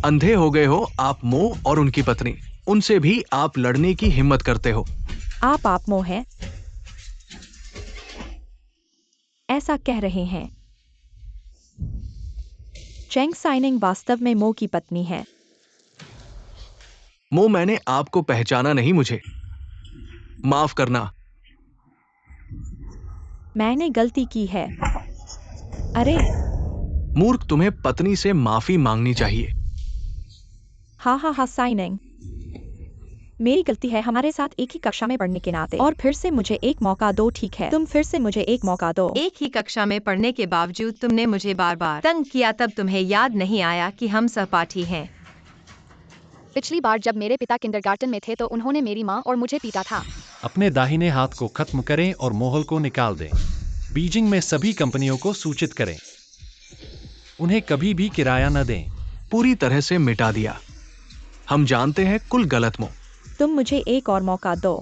अंधे हो गए हो आप मो और उनकी पत्नी। उनसे भी आप लड़ने की हिम्मत करते हो। आप मो हैं? ऐसा कह रहे हैं। चेंग साइनिंग वास्तव में मो की पत्नी है। मो, मैंने आपको पहचाना नहीं, मुझे माफ करना। मैंने गलती की है। अरे मूर्ख, तुम्हें पत्नी से माफी मांगनी चाहिए। हाँ साइनिंग, मेरी गलती है। हमारे साथ एक ही कक्षा में पढ़ने के नाते, और फिर से मुझे एक मौका दो, ठीक है? तुम फिर से मुझे एक मौका दो। एक ही कक्षा में पढ़ने के बावजूद तुमने मुझे बार बार तंग किया, तब तुम्हें याद नहीं आया कि हम सहपाठी हैं। पिछली बार जब मेरे पिता किंडरगार्टन में थे तो उन्होंने मेरी माँ और मुझे पीटा था। अपने दाहिने हाथ को खत्म करें और मोहल को निकाल दें। बीजिंग में सभी कंपनियों को सूचित करें, उन्हें कभी भी किराया न दें। पूरी तरह से मिटा दिया। हम जानते हैं कुल गलत मो। तुम मुझे एक और मौका दो।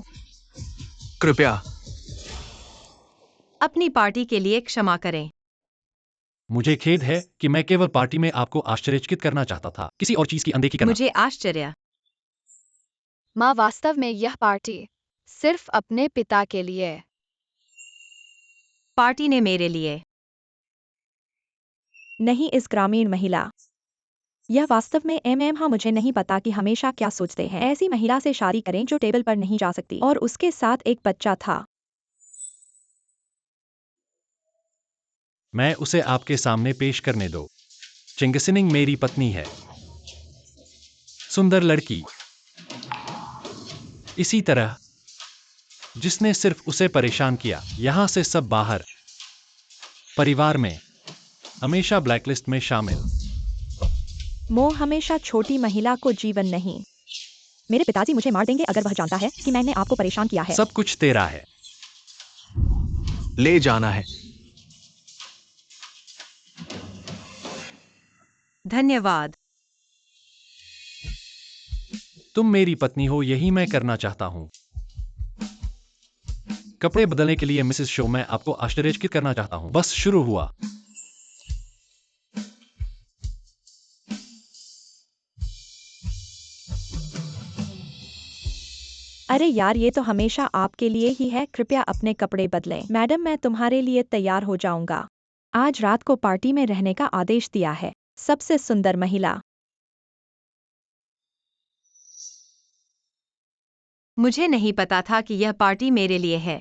कृपया। अपनी पार्टी के लिए क्षमा करें। मुझे खेद है कि मैं केवल पार्टी में आपको आश्चर्यचकित करना चाहता था, किसी और चीज की अनदेखी करना। मुझे आश्चर्य। माँ, वास्तव में यह पार्टी सिर्फ अपने पिता के लिए। पार्टी ने मेरे लिए। नहीं, इस ग्रामीण महिला। यह वास्तव में हाँ, मुझे नहीं पता कि हमेशा क्या सोचते हैं। ऐसी महिला से शादी करें जो टेबल पर नहीं जा सकती, और उसके साथ एक बच्चा था। मैं उसे आपके सामने पेश करने दो। चिंगसिनिंग मेरी पत्नी है, सुंदर लड़की, इसी तरह जिसने सिर्फ उसे परेशान किया। यहां से सब बाहर, परिवार में, हमेशा ब्लैकलिस्ट में शामिल। मो हमेशा छोटी महिला को जीवन नहीं। मेरे पिताजी मुझे मार देंगे अगर वह जानता है कि मैंने आपको परेशान किया है। सब कुछ तेरा है। ले जाना है। धन्यवाद। तुम मेरी पत्नी हो, यही मैं करना चाहता हूं। कपड़े बदलने के लिए मिसेस शो, मैं आपको आश्चर्यचकित करना चाहता हूं। बस शुरू हुआ। अरे यार, ये तो हमेशा आपके लिए ही है। कृपया अपने कपड़े बदलें। मैडम, मैं तुम्हारे लिए तैयार हो जाऊंगा। आज रात को पार्टी में रहने का आदेश दिया है। सबसे सुंदर महिला। मुझे नहीं पता था कि यह पार्टी मेरे लिए है।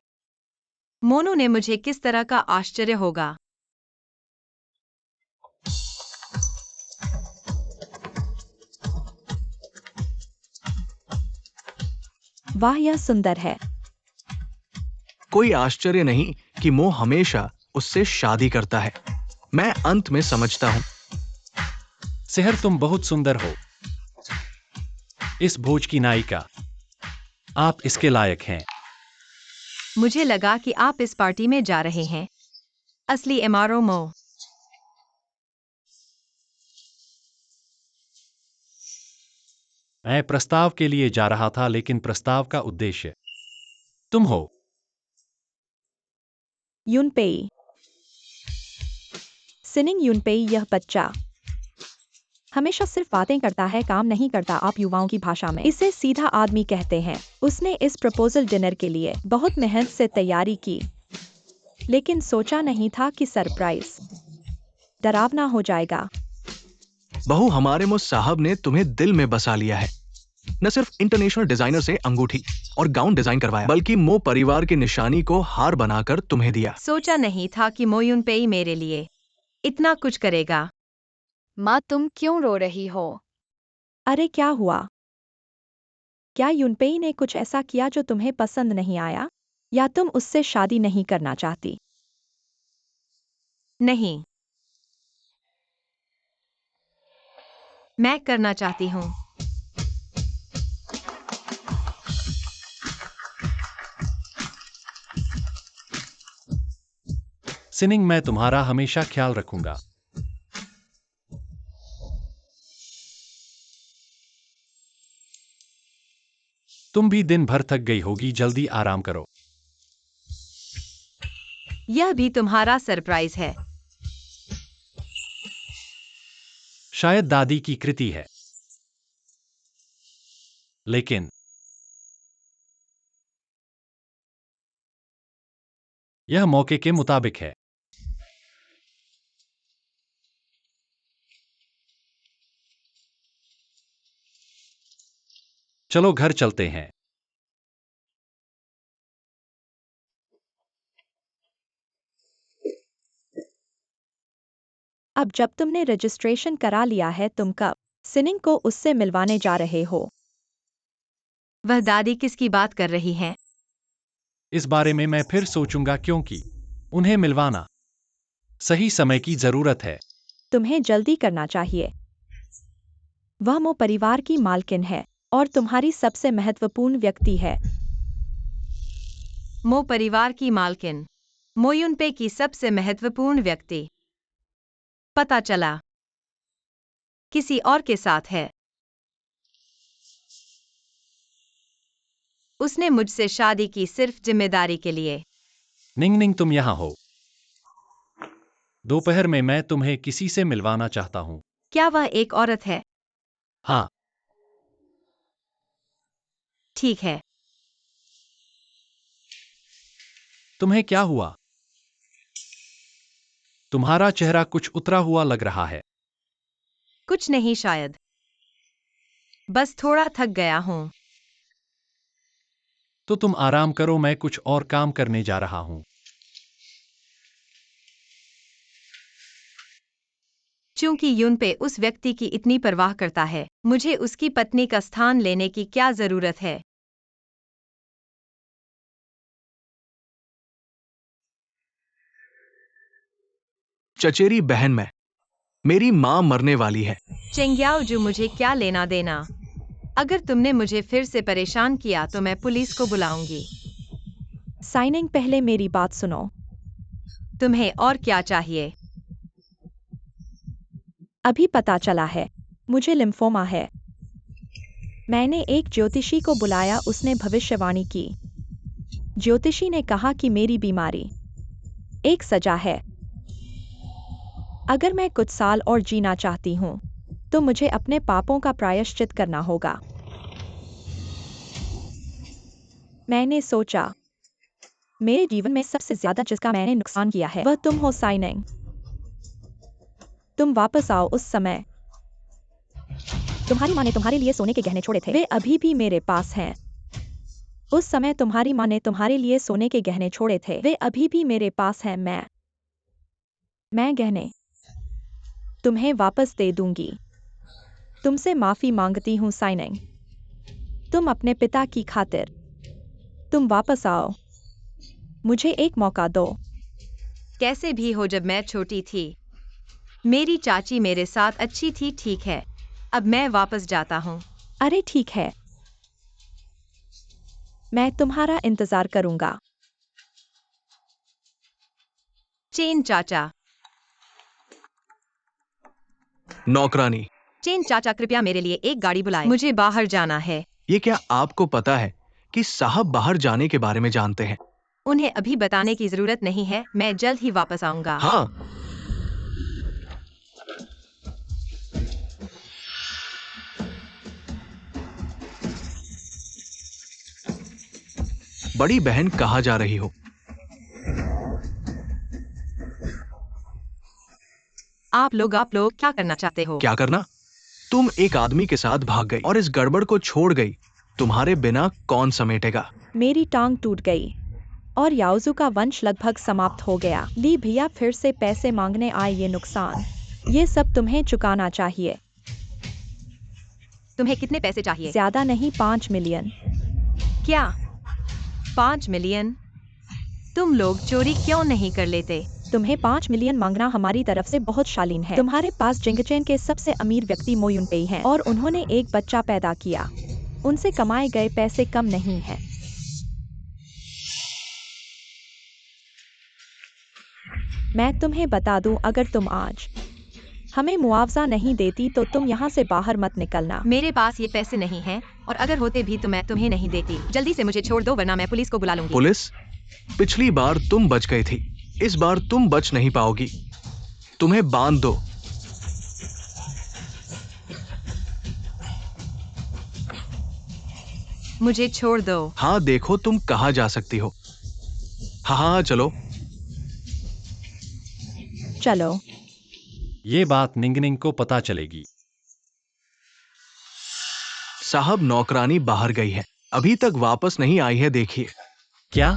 मोनू ने मुझे किस तरह का आश्चर्य होगा। वाह, यह सुंदर है। कोई आश्चर्य नहीं कि मो हमेशा उससे शादी करता है। मैं अंत में समझता हूं। सेहर, तुम बहुत सुंदर हो, इस भोज की नायिका। आप इसके लायक हैं। मुझे लगा कि आप इस पार्टी में जा रहे हैं। असली एमआरओ मो। मैं प्रस्ताव के लिए जा रहा था, लेकिन प्रस्ताव का उद्देश्य तुम हो। यूनपेई। सिनिंग यूनपेई, यह बच्चा हमेशा सिर्फ बातें करता है, काम नहीं करता। आप युवाओं की भाषा में इसे सीधा आदमी कहते हैं। उसने इस प्रपोजल डिनर के लिए बहुत मेहनत से तैयारी की, लेकिन सोचा नहीं था कि सरप्राइज डरावना हो जाएगा। बहू, हमारे मो साहब ने तुम्हें दिल में बसा लिया है। न सिर्फ इंटरनेशनल डिजाइनर से अंगूठी और गाउन डिजाइन करवाया, बल्कि मो परिवार की निशानी को हार बनाकर तुम्हें दिया। सोचा नहीं था कि मो यूनपेई मेरे लिए इतना कुछ करेगा। माँ, तुम क्यों रो रही हो? अरे क्या हुआ? क्या यूनपेई ने कुछ ऐसा किया जो तुम्हें पसंद नहीं आया, या तुम उससे शादी नहीं करना चाहती? नहीं, मैं करना चाहती हूँ। सिनिंग, मैं तुम्हारा हमेशा ख्याल रखूंगा। तुम भी दिन भर थक गई होगी, जल्दी आराम करो। यह भी तुम्हारा सरप्राइज है। शायद दादी की कृति है। लेकिन यह मौके के मुताबिक है। चलो घर चलते हैं। अब जब तुमने रजिस्ट्रेशन करा लिया है, तुम कब सिनिंग को उससे मिलवाने जा रहे हो? वह दादी किसकी बात कर रही हैं? इस बारे में मैं फिर सोचूंगा क्योंकि उन्हें मिलवाना सही समय की जरूरत है। तुम्हें जल्दी करना चाहिए। वह मो परिवार की मालकिन है और तुम्हारी सबसे महत्वपूर्ण व्यक्ति है। मो परिवार की मालकिन, मोयुनपे की सबसे महत्वपूर्ण व्यक्ति। पता चला किसी और के साथ है। उसने मुझसे शादी की सिर्फ जिम्मेदारी के लिए। निंग निंग, तुम यहाँ हो। दोपहर में मैं तुम्हें किसी से मिलवाना चाहता हूँ। क्या वह एक औरत है? हाँ। ठीक है। तुम्हें क्या हुआ? तुम्हारा चेहरा कुछ उतरा हुआ लग रहा है। कुछ नहीं, शायद बस थोड़ा थक गया हूँ। तो तुम आराम करो, मैं कुछ और काम करने जा रहा हूँ। चूंकि युनपे उस व्यक्ति की इतनी परवाह करता है, मुझे उसकी पत्नी का स्थान लेने की क्या जरूरत है? चचेरी बहन मैं, मेरी माँ मरने वाली है। चेंग्याओ जो, मुझे क्या लेना देना? अगर तुमने मुझे फिर से परेशान किया तो मैं पुलिस को बुलाऊंगी। साइनिंग, पहले मेरी बात सुनो। तुम्हें और क्या चाहिए? अभी पता चला है मुझे लिम्फोमा है। मैंने एक ज्योतिषी को बुलाया, उसने भविष्यवाणी की। ज्योतिषी ने कहा कि मेरी बीमारी एक सजा है। अगर मैं कुछ साल और जीना चाहती हूँ तो मुझे अपने पापों का प्रायश्चित करना होगा। मैंने सोचा मेरे जीवन में सबसे ज्यादा जिसका मैंने नुकसान किया है वह तुम हो, साइनिंग। तुम वापस आओ। उस समय तुम्हारी माँ ने तुम्हारे लिए सोने के गहने छोड़े थे, वे अभी भी मेरे पास हैं। उस समय तुम्हारी माँ ने तुम्हारे लिए सोने के गहने छोड़े थे, वे अभी भी मेरे पास हैं। मैं गहने तुम्हें वापस दे दूंगी। तुमसे माफी मांगती हूँ, साइनिंग। तुम अपने पिता की खातिर तुम वापस आओ। मुझे एक मौका दो। कैसे भी हो, जब मैं छोटी थी मेरी चाची मेरे साथ अच्छी थी। ठीक है, अब मैं वापस जाता हूँ। अरे ठीक है, मैं तुम्हारा इंतजार करूंगा। चेन चाचा। नौकरानी, चेन चाचा, कृपया मेरे लिए एक गाड़ी बुलाएं। मुझे बाहर जाना है। ये क्या आपको पता है कि साहब बाहर जाने के बारे में जानते हैं? उन्हें अभी बताने की जरूरत नहीं है, मैं जल्द ही वापस आऊंगा। हाँ। बड़ी बहन, कहाँ जा रही हो? आप लोग क्या करना चाहते हो? क्या करना? तुम एक आदमी के साथ भाग गई और इस गड़बड़ को छोड़ गई। तुम्हारे बिना कौन समेटेगा? मेरी टांग टूट गई और याओजू का वंश लगभग समाप्त हो गया। ली भैया फिर से पैसे मांगने आए। ये नुकसान, ये सब तुम्हें चुकाना चाहिए। तुम्हें कितने पैसे चाहिए? ज्यादा नहीं, 5 मिलियन। क्या 5 मिलियन? तुम लोग चोरी क्यों नहीं कर लेते? तुम्हें 5 मिलियन मांगना हमारी तरफ से बहुत शालीन है। तुम्हारे पास जिंगचेन के सबसे अमीर व्यक्ति मो युनपे हैं और उन्होंने एक बच्चा पैदा किया। उनसे कमाए गए पैसे कम नहीं हैं। मैं तुम्हें बता दूं, अगर तुम आज हमें मुआवजा नहीं देती तो तुम यहाँ से बाहर मत निकलना। मेरे पास ये पैसे नहीं हैं, और अगर होते भी तो मैं तुम्हें नहीं देती। जल्दी से मुझे छोड़ दो वरना मैं पुलिस को बुला लूंगी। पुलिस? पिछली बार तुम बच गई थी, इस बार तुम बच नहीं पाओगी। तुम्हें बांध दो। मुझे छोड़ दो। हाँ देखो तुम कहाँ जा सकती हो। हाँ हाँ चलो। चलो। ये बात निंगनिंग को पता चलेगी। साहब नौकरानी बाहर गई है, अभी तक वापस नहीं आई है, देखिए। क्या?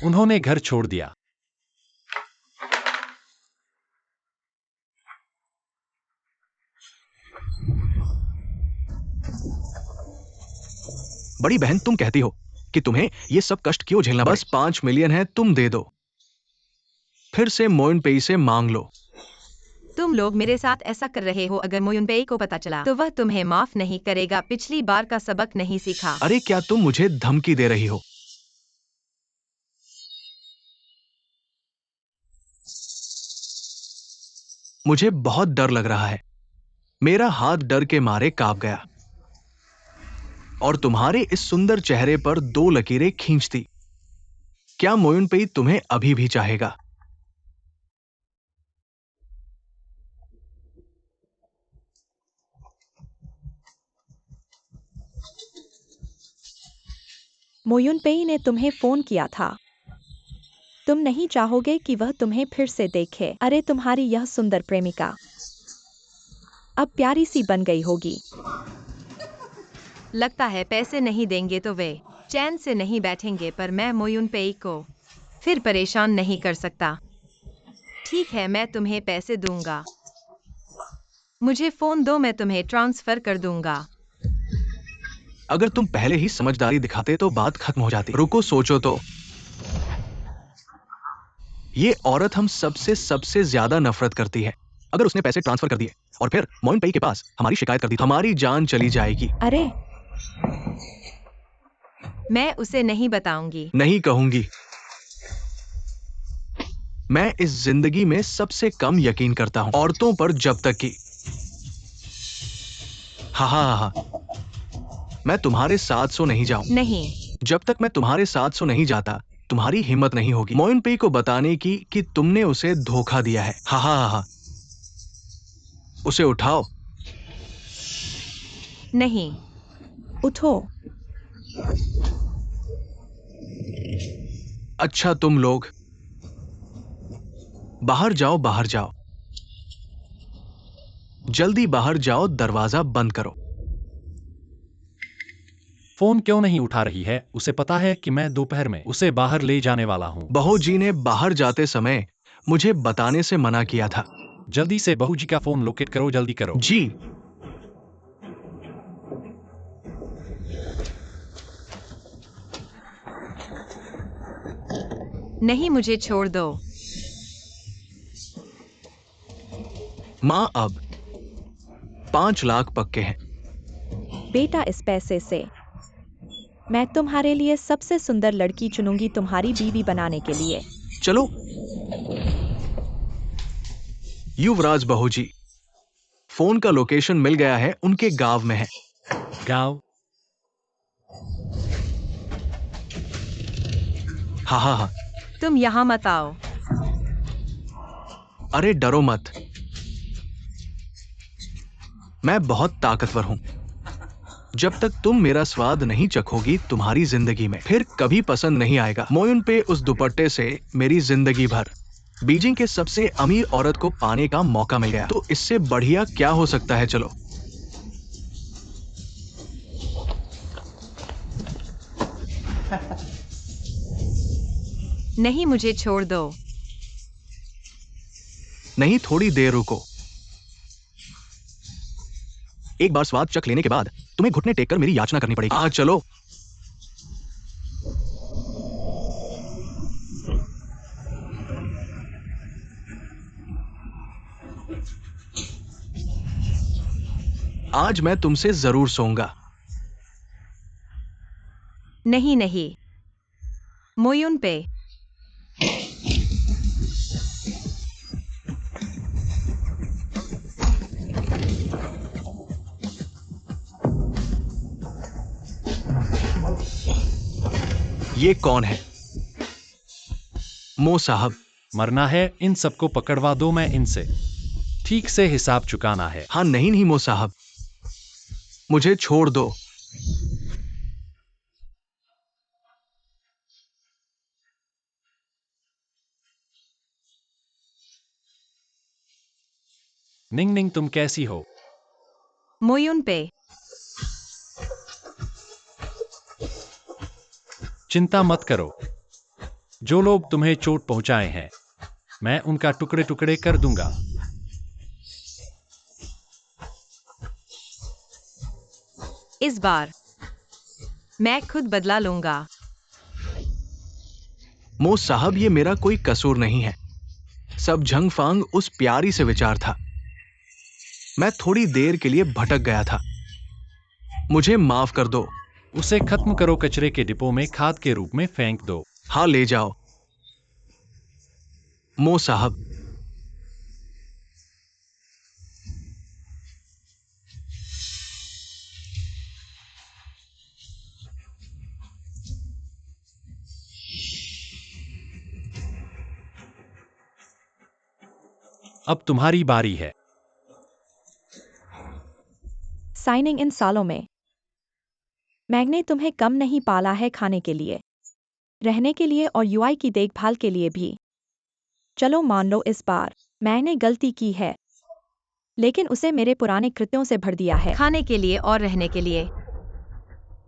उन्होंने घर छोड़ दिया? बड़ी बहन तुम कहती हो कि तुम्हें ये सब कष्ट क्यों झेलना पड़े? बस 5 मिलियन है, तुम दे दो। फिर से मोइनपेई से मांग लो। तुम लोग मेरे साथ ऐसा कर रहे हो। अगर मोयुनपेई को पता चला तो वह तुम्हें माफ नहीं करेगा। पिछली बार का सबक नहीं सीखा। अरे क्या तुम मुझे धमकी दे रही हो? मुझे बहुत डर लग रहा है, मेरा हाथ डर के मारे कांप गया और तुम्हारे इस सुंदर चेहरे पर 2 लकीरें खींचती। क्या मोयुनपेई तुम्हें अभी भी चाहेगा? मोयुनपेई ने तुम्हें फोन किया था। तुम नहीं चाहोगे कि वह तुम्हें फिर से देखे। अरे तुम्हारी यह सुंदर प्रेमिका अब प्यारी सी बन गई होगी। लगता है पैसे नहीं देंगे तो वे चैन से नहीं बैठेंगे, पर मैं मोयुनपेई को फिर परेशान नहीं कर सकता। ठीक है, मैं तुम्हें पैसे दूंगा। मुझे फोन दो, मैं तुम्हें ट्रांसफर कर दूंगा। अगर तुम पहले ही समझदारी दिखाते तो बात खत्म हो जाती। रुको, सोचो तो। ये औरत हम सबसे ज्यादा नफरत करती है। अगर उसने पैसे ट्रांसफर कर दिए और फिर मोइनपेई के पास हमारी शिकायत कर दी तो हमारी जान चली जाएगी। अरे मैं उसे नहीं बताऊंगी। नहीं कहूंगी। मैं इस जिंदगी में सबसे कम यकीन करता हूं औरतों पर, जब तक कि हाँ, मैं तुम्हारे 700 नहीं जाऊं। नहीं। जब तक मैं तुम्हारे 700 नहीं जाता, तुम्हारी हिम्मत नहीं होगी मोइनपेई को बताने की कि तुमने उसे धोखा दिया है। हाँ, उसे उठाओ। नहीं। उठो। अच्छा तुम लोग बाहर जाओ, बाहर जाओ, जल्दी बाहर जाओ, दरवाजा बंद करो। फोन क्यों नहीं उठा रही है? उसे पता है कि मैं दोपहर में उसे बाहर ले जाने वाला हूँ। बहू जी ने बाहर जाते समय मुझे बताने से मना किया था। जल्दी से बहू जी का फोन लोकेट करो, जल्दी करो। जी। नहीं, मुझे छोड़ दो। माँ अब 5 लाख पक्के हैं। बेटा इस पैसे से मैं तुम्हारे लिए सबसे सुंदर लड़की चुनूंगी तुम्हारी बीवी बनाने के लिए। चलो। युवराज बहू जी, फोन का लोकेशन मिल गया है, उनके गांव में है। गाँव? हाँ। तुम यहाँ मत आओ। अरे डरो मत, मैं बहुत ताकतवर हूं। जब तक तुम मेरा स्वाद नहीं चखोगी तुम्हारी जिंदगी में, फिर कभी पसंद नहीं आएगा। मोयुनपेई उस दुपट्टे से मेरी जिंदगी भर बीजिंग के सबसे अमीर औरत को पाने का मौका मिल गया, तो इससे बढ़िया क्या हो सकता है। चलो। नहीं, मुझे छोड़ दो। नहीं, थोड़ी देर रुको। एक बार स्वाद चख लेने के बाद तुम्हें घुटने टेक कर मेरी याचना करनी पड़ेगी। चलो। आज मैं तुमसे जरूर सोऊंगा। नहीं। मोयुनपेई। ये कौन है? मो साहब। मरना है? इन सबको पकड़वा दो, मैं इनसे ठीक से हिसाब चुकाना है। हाँ नहीं मो साहब, मुझे छोड़ दो। निंग निंग, तुम कैसी हो? मोयुन पे। चिंता मत करो। जो लोग तुम्हें चोट पहुंचाए हैं, मैं उनका टुकड़े टुकड़े कर दूंगा। इस बार मैं खुद बदला लूंगा। मो साहब, ये मेरा कोई कसूर नहीं है। सब झंग फांग उस प्यारी से विचार था। मैं थोड़ी देर के लिए भटक गया था। मुझे माफ कर दो। उसे खत्म करो, कचरे के डिब्बों में खाद के रूप में फेंक दो। हाँ, ले जाओ मो साहब। अब तुम्हारी बारी है। साइनिंग इन सालों में मैंने तुम्हें कम नहीं पाला है, खाने के लिए, रहने के लिए और यूआई की देखभाल के लिए भी। चलो मान लो इस बार मैंने गलती की है, लेकिन उसे मेरे पुराने कृत्यों से भर दिया है। खाने के लिए और रहने के लिए।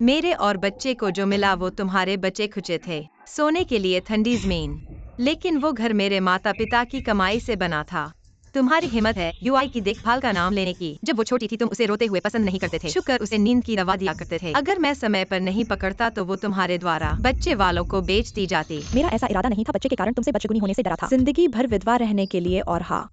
मेरे और बच्चे को जो मिला वो तुम्हारे बचे खुचे थे। सोने के लिए ठंडी जमीन, लेकिन वो घर मेरे माता पिता की कमाई से बना था। तुम्हारी हिम्मत है यूआई की देखभाल का नाम लेने की। जब वो छोटी थी तुम उसे रोते हुए पसंद नहीं करते थे। शुक्र उसे नींद की दवा दिया करते थे। अगर मैं समय पर नहीं पकड़ता तो वो तुम्हारे द्वारा बच्चे वालों को बेच दी जाती। मेरा ऐसा इरादा नहीं था, बच्चे के कारण तुमसे बदशगुनी होने से डरा था। जिंदगी भर विधवा रहने के लिए, और हाँ,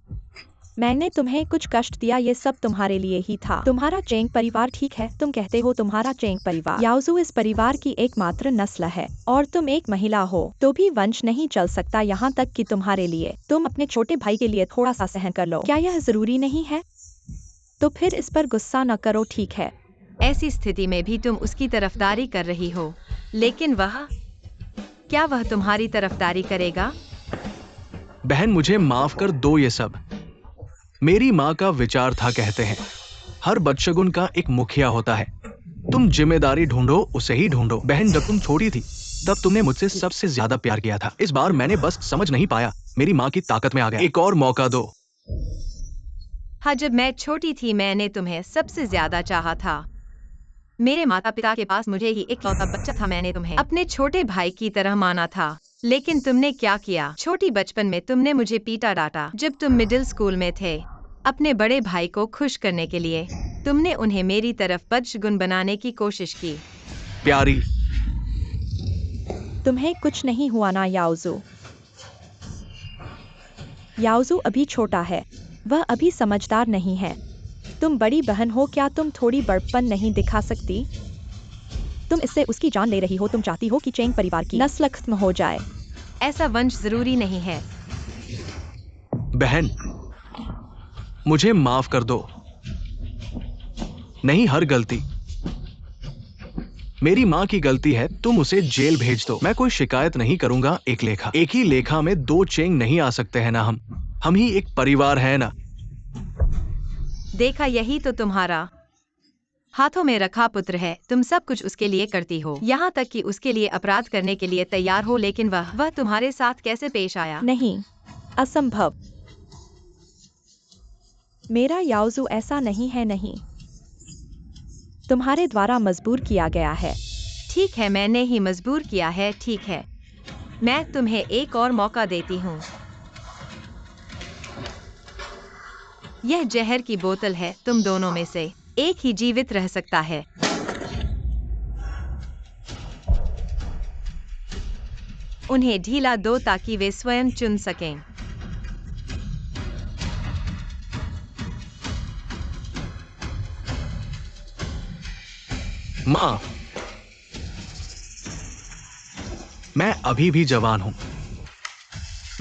मैंने तुम्हें कुछ कष्ट दिया, ये सब तुम्हारे लिए ही था। तुम्हारा चेंग परिवार, ठीक है, तुम कहते हो तुम्हारा चेंग परिवार। याओजू इस परिवार की एकमात्र नस्ल है, और तुम एक महिला हो तो भी वंश नहीं चल सकता, यहाँ तक कि तुम्हारे लिए तुम अपने छोटे भाई के लिए थोड़ा सा सहन कर लो। क्या यह जरूरी नहीं है? तो फिर इस पर गुस्सा न करो, ठीक है? ऐसी स्थिति में भी तुम उसकी तरफदारी कर रही हो, लेकिन क्या वह तुम्हारी तरफदारी करेगा? बहन, मुझे माफ कर दो। ये सब मेरी माँ का विचार था। कहते हैं हर बदशगुन का एक मुखिया होता है। तुम जिम्मेदारी ढूंढो, उसे ही ढूंढो। बहन, जब तुम छोटी थी तब तुमने मुझसे सबसे ज्यादा प्यार किया था। इस बार मैंने बस समझ नहीं पाया, मेरी माँ की ताकत में आ गया। एक और मौका दो। हाँ, जब मैं छोटी थी मैंने तुम्हें सबसे ज्यादा चाहा था। मेरे माता पिता के पास मुझे ही इकलौता बच्चा था। मैंने तुम्हें अपने छोटे भाई की तरह माना था, लेकिन तुमने क्या किया? छोटी बचपन में तुमने मुझे पीटा डांटा। जब तुम मिडिल स्कूल में थे, अपने बड़े भाई को खुश करने के लिए तुमने उन्हें मेरी तरफ बदशगुन बनाने की कोशिश की। प्यारी, तुम्हें कुछ नहीं हुआ ना याओजू? याओजू अभी छोटा है, वह अभी समझदार नहीं है। तुम बड़ी बहन हो, क्या तुम थोड़ी बड़पन नहीं दिखा सकती? तुम इससे उसकी जान ले रही हो। तुम चाहती हो कि चेंग परिवार की नस्ल खत्म हो जाए। ऐसा वंश जरूरी नहीं है। बहन, मुझे माफ कर दो। नहीं, हर गलती मेरी माँ की गलती है। तुम उसे जेल भेज दो। मैं कोई शिकायत नहीं करूंगा। एक ही लेखा में दो चेंग नहीं आ सकते हैं ना। हम ही एक परिवार है ना। देखा, यही तो तुम्हारा हाथों में रखा पुत्र है। तुम सब कुछ उसके लिए करती हो, यहाँ तक कि उसके लिए अपराध करने के लिए तैयार हो, लेकिन वह तुम्हारे साथ कैसे पेश आया? नहीं, असंभव। मेरा याओजू ऐसा नहीं है। नहीं, तुम्हारे द्वारा मजबूर किया गया है। ठीक है, मैंने ही मजबूर किया है। ठीक है, मैं तुम्हें एक और मौका देती हूँ। यह जहर की बोतल है, तुम दोनों में से एक ही जीवित रह सकता है। उन्हें ढीला दो ताकि वे स्वयं चुन सकें। माँ, मैं अभी भी जवान हूं।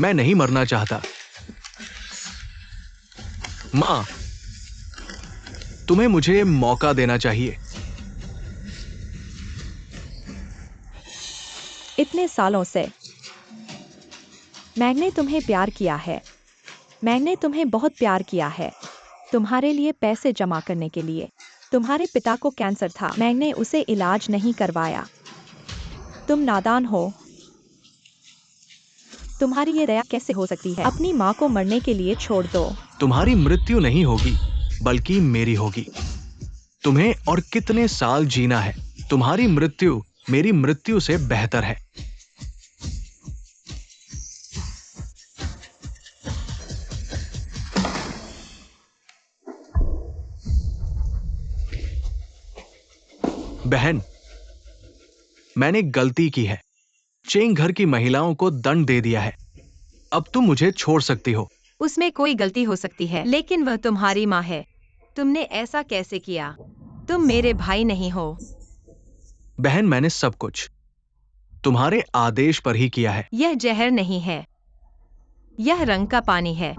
मैं नहीं मरना चाहता। माँ, तुम्हें मुझे मौका देना चाहिए। इतने सालों से मैंने तुम्हें प्यार किया है। मैंने तुम्हें बहुत प्यार किया है। तुम्हारे लिए पैसे जमा करने के लिए। तुम्हारे पिता को कैंसर था, मैंने उसे इलाज नहीं करवाया। तुम नादान हो। तुम्हारी ये दया कैसे हो सकती है? अपनी माँ को मरने के लिए छोड़ दो। तुम्हारी मृत्यु नहीं होगी, बल्कि मेरी होगी। तुम्हें और कितने साल जीना है? तुम्हारी मृत्यु मेरी मृत्यु से बेहतर है। बहन, मैंने गलती की है। चेंग घर की महिलाओं को दंड दे दिया है। अब तुम मुझे छोड़ सकती हो। उसमें कोई गलती हो सकती है, लेकिन वह तुम्हारी माँ है। तुमने ऐसा कैसे किया? तुम मेरे भाई नहीं हो। बहन, मैंने सब कुछ तुम्हारे आदेश पर ही किया है। यह जहर नहीं है, यह रंग का पानी है।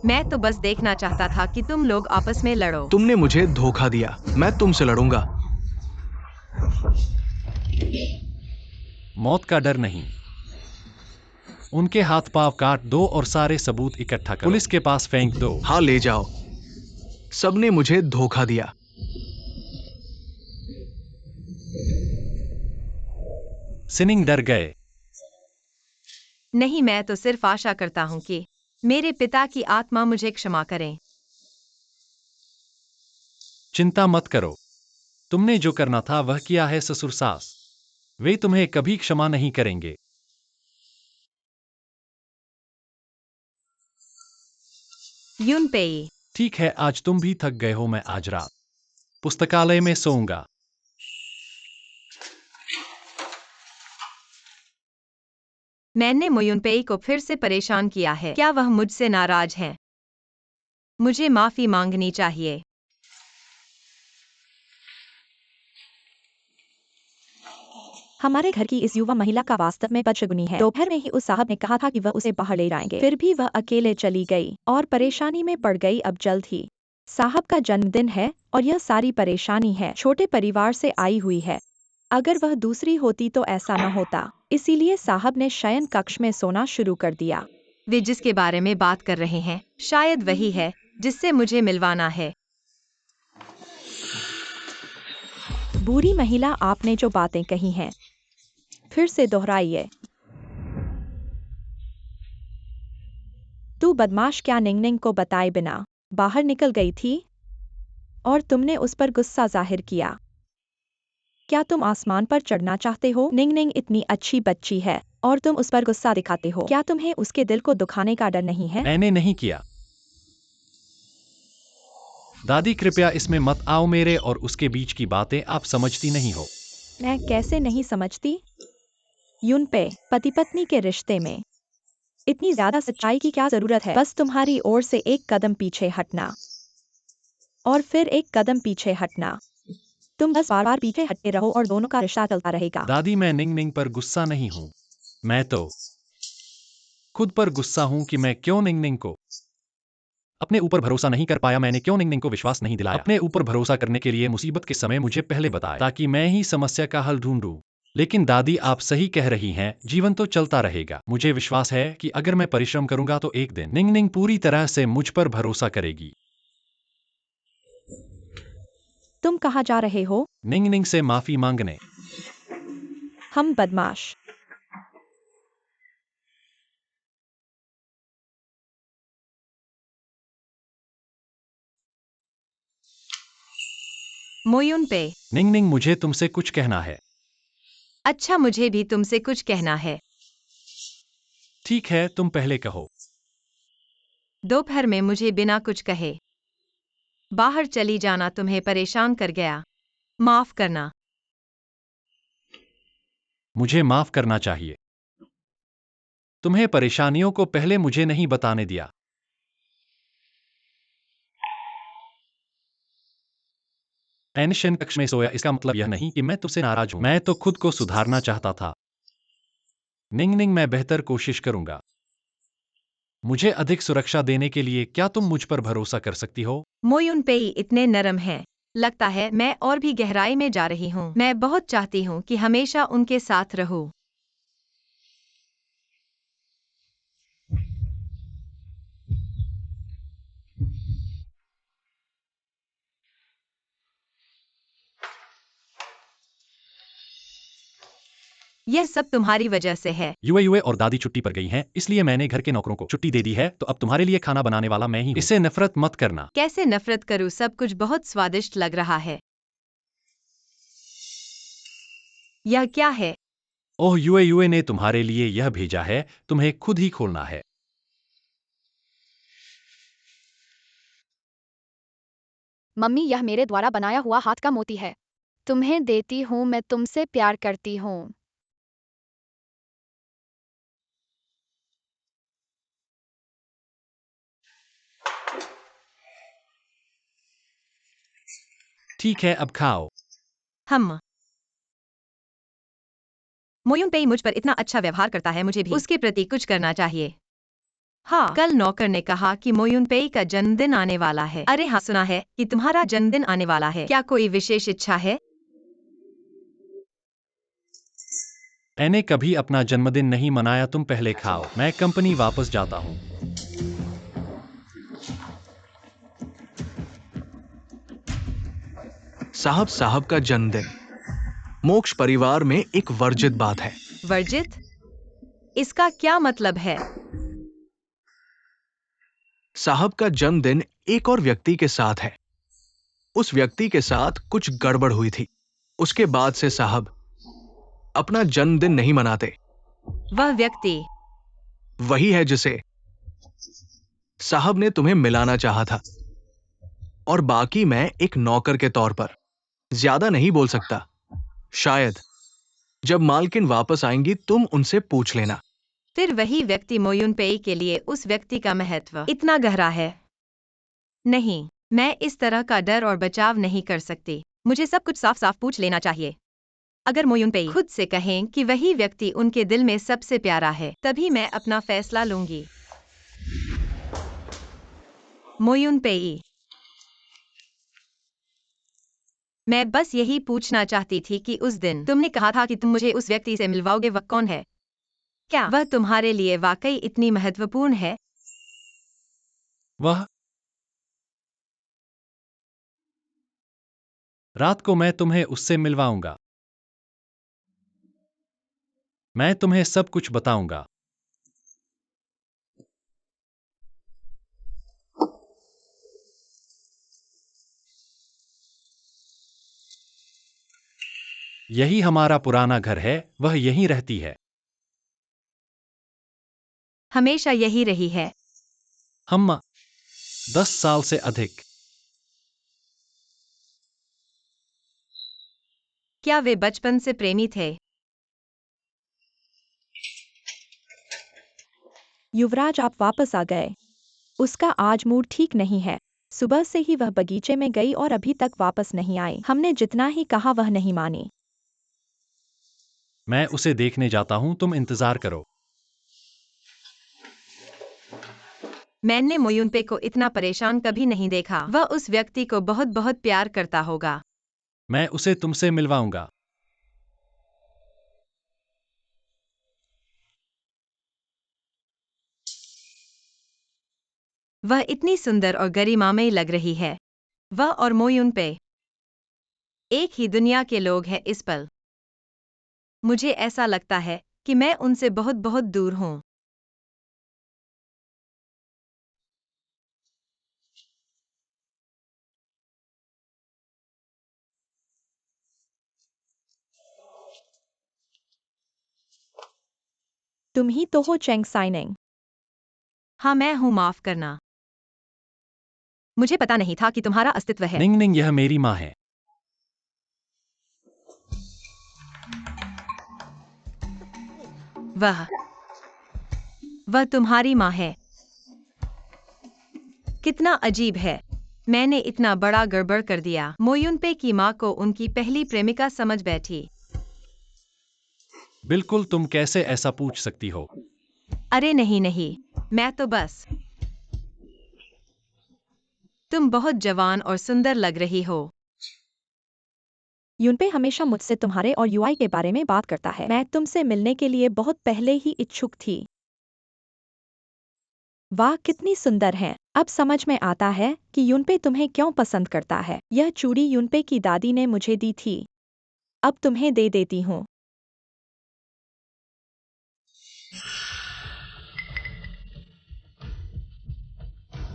मैं तो बस देखना चाहता था कि तुम लोग आपस में लड़ो। तुमने मुझे धोखा दिया। मैं तुमसे लड़ूंगा। मौत का डर नहीं। उनके हाथ पांव काट दो और सारे सबूत इकट्ठा करो। पुलिस के पास फेंक दो। हाँ, ले जाओ। सबने मुझे धोखा दिया। सिनिंग डर गए। नहीं, मैं तो सिर्फ आशा करता हूँ कि मेरे पिता की आत्मा मुझे क्षमा करें। चिंता मत करो, तुमने जो करना था वह किया है ससुर सास। वे तुम्हें कभी क्षमा नहीं करेंगे। यूनपेई, ठीक है, आज तुम भी थक गए हो। मैं आज रात पुस्तकालय में सोऊंगा। मैंने मोयुनपेई को फिर से परेशान किया है। क्या वह मुझसे नाराज है? मुझे माफी मांगनी चाहिए। हमारे घर की इस युवा महिला का वास्तव में बदशगुनी है। दोपहर में ही उस साहब ने कहा था कि वह उसे बाहर ले जाएंगे, फिर भी वह अकेले चली गई और परेशानी में पड़ गई। अब जल्द ही साहब का जन्मदिन है और यह सारी परेशानी है छोटे परिवार से आई हुई है। अगर वह दूसरी होती तो ऐसा न होता, इसीलिए साहब ने शयन कक्ष में सोना शुरू कर दिया। वे जिसके बारे में बात कर रहे हैं शायद वही है जिससे मुझे मिलवाना है। बुरी महिला, आपने जो बातें कही हैं फिर से दोहराइए। तू बदमाश क्या निंगनिंग को बताए बिना बाहर निकल गई थी और तुमने उस पर गुस्सा जाहिर किया। क्या तुम आसमान पर चढ़ना चाहते हो? निंगनिंग इतनी अच्छी बच्ची है और तुम उस पर गुस्सा दिखाते हो। क्या तुम्हें उसके दिल को दुखाने का डर नहीं है? मैंने नहीं किया। दादी, कृपया इसमें मत आओ। मेरे और उसके बीच की बातें आप समझती नहीं हो। मैं कैसे नहीं समझती? यूनपे, पति पत्नी के रिश्ते में इतनी ज्यादा सच्चाई की क्या जरूरत है? बस तुम्हारी ओर से एक कदम पीछे हटना और फिर एक कदम पीछे हटना। तुम बस बार बार पीछे हटते रहो और दोनों का रिश्ता चलता रहेगा। दादी, मैं निंग पर गुस्सा नहीं हूँ। मैं तो खुद पर गुस्सा हूँ कि मैं क्यों निंग को अपने ऊपर भरोसा नहीं कर पाया। मैंने क्यों निंग को विश्वास नहीं दिलाया। अपने ऊपर भरोसा करने के लिए मुसीबत के समय मुझे पहले बताया ताकि मैं ही समस्या का हल ढूंढूं। लेकिन दादी, आप सही कह रही हैं, जीवन तो चलता रहेगा। मुझे विश्वास है कि अगर मैं परिश्रम करूंगा तो एक दिन निंग पूरी तरह से मुझ पर भरोसा करेगी। तुम कहाँ जा रहे हो? निंग से माफी मांगने। हम बदमाश। मोयुनपे, निंग मुझे तुमसे कुछ कहना है। अच्छा, मुझे भी तुमसे कुछ कहना है। ठीक है, तुम पहले कहो। दोपहर में मुझे बिना कुछ कहे बाहर चली जाना तुम्हें परेशान कर गया। माफ करना। मुझे माफ करना चाहिए। तुम्हें परेशानियों को पहले मुझे नहीं बताने दिया। एनशन कक्ष में सोया, इसका मतलब यह नहीं कि मैं तुमसे नाराज हूं। मैं तो खुद को सुधारना चाहता था। निंग, मैं बेहतर कोशिश करूंगा। मुझे अधिक सुरक्षा देने के लिए क्या तुम मुझ पर भरोसा कर सकती हो? मोयुनपेई इतने नरम हैं। लगता है मैं और भी गहराई में जा रही हूँ। मैं बहुत चाहती हूँ कि हमेशा उनके साथ रहूं। यह सब तुम्हारी वजह से है। युए और दादी छुट्टी पर गई हैं, इसलिए मैंने घर के नौकरों को छुट्टी दे दी है, तो अब तुम्हारे लिए खाना बनाने वाला मैं ही हूँ। इससे नफरत मत करना। कैसे नफरत करूँ, सब कुछ बहुत स्वादिष्ट लग रहा है। यह क्या है? ओह, युए ने तुम्हारे लिए यह भेजा है, तुम्हें खुद ही खोलना है। मम्मी, यह मेरे द्वारा बनाया हुआ हाथ का मोती है। तुम्हें देती हूँ, मैं तुमसे प्यार करती हूँ। ठीक है, अब खाओ। हम मोयुनपेई मुझ पर इतना अच्छा व्यवहार करता है, मुझे भी उसके प्रति कुछ करना चाहिए। हाँ, कल नौकर ने कहा कि मोयुनपेई का जन्मदिन आने वाला है। अरे हाँ, सुना है कि तुम्हारा जन्मदिन आने वाला है। क्या कोई विशेष इच्छा है? मैंने कभी अपना जन्मदिन नहीं मनाया, तुम पहले खाओ। मैं कंपनी वापस जाता हूँ। साहब का जन्मदिन मोक्ष परिवार में एक वर्जित बात है। वर्जित? इसका क्या मतलब है? साहब का जन्मदिन एक और व्यक्ति के साथ है। उस व्यक्ति के साथ कुछ गड़बड़ हुई थी। उसके बाद से साहब अपना जन्मदिन नहीं मनाते। वह व्यक्ति वही है जिसे साहब ने तुम्हें मिलाना चाहा था। और बाकी मैं एक नौकर के तौर पर ज्यादा नहीं बोल सकता। शायद जब मालकिन वापस आएंगी तुम उनसे पूछ लेना। फिर वही व्यक्ति मोयुनपेई के लिए उस व्यक्ति का महत्व इतना गहरा है। नहीं, मैं इस तरह का डर और बचाव नहीं कर सकती। मुझे सब कुछ साफ साफ पूछ लेना चाहिए। अगर मोयुनपेई खुद से कहें कि वही व्यक्ति उनके दिल में सबसे प्यारा है, तभी मैं अपना फैसला लूंगी। मोयुनपेई, मैं बस यही पूछना चाहती थी कि उस दिन तुमने कहा था कि तुम मुझे उस व्यक्ति से मिलवाओगे, वह कौन है? क्या वह तुम्हारे लिए वाकई इतनी महत्वपूर्ण है? वह रात को मैं तुम्हें उससे मिलवाऊंगा। मैं तुम्हें सब कुछ बताऊंगा। यही हमारा पुराना घर है, वह यहीं रहती है। हमेशा यही रही है। हम 10 साल से अधिक। क्या वे बचपन से प्रेमी थे? युवराज, आप वापस आ गए। उसका आज मूड ठीक नहीं है। सुबह से ही वह बगीचे में गई और अभी तक वापस नहीं आई। हमने जितना ही कहा वह नहीं मानी। मैं उसे देखने जाता हूं, तुम इंतजार करो। मैंने मोयुनपे को इतना परेशान कभी नहीं देखा। वह उस व्यक्ति को बहुत बहुत प्यार करता होगा। मैं उसे तुमसे मिलवाऊंगा। वह इतनी सुंदर और गरिमामयी लग रही है। वह और मोयुनपे एक ही दुनिया के लोग हैं इस पल। मुझे ऐसा लगता है कि मैं उनसे बहुत बहुत दूर हूं। तुम ही तो हो चेंग साइनिंग। हाँ, मैं हूं, माफ करना। मुझे पता नहीं था कि तुम्हारा अस्तित्व है। निंग निंग, यह मेरी माँ है। वह तुम्हारी माँ है। कितना अजीब है। मैंने इतना बड़ा गड़बड़ कर दिया। मोयुनपे की माँ को उनकी पहली प्रेमिका समझ बैठी। बिल्कुल, तुम कैसे ऐसा पूछ सकती हो? अरे नहीं, मैं तो बस। तुम बहुत जवान और सुंदर लग रही हो। युनपे हमेशा मुझसे तुम्हारे और यूआई के बारे में बात करता है। मैं तुमसे मिलने के लिए बहुत पहले ही इच्छुक थी। वाह, कितनी सुंदर हैं। अब समझ में आता है कि युनपे तुम्हें क्यों पसंद करता है। यह चूड़ी युनपे की दादी ने मुझे दी थी। अब तुम्हें दे देती हूँ।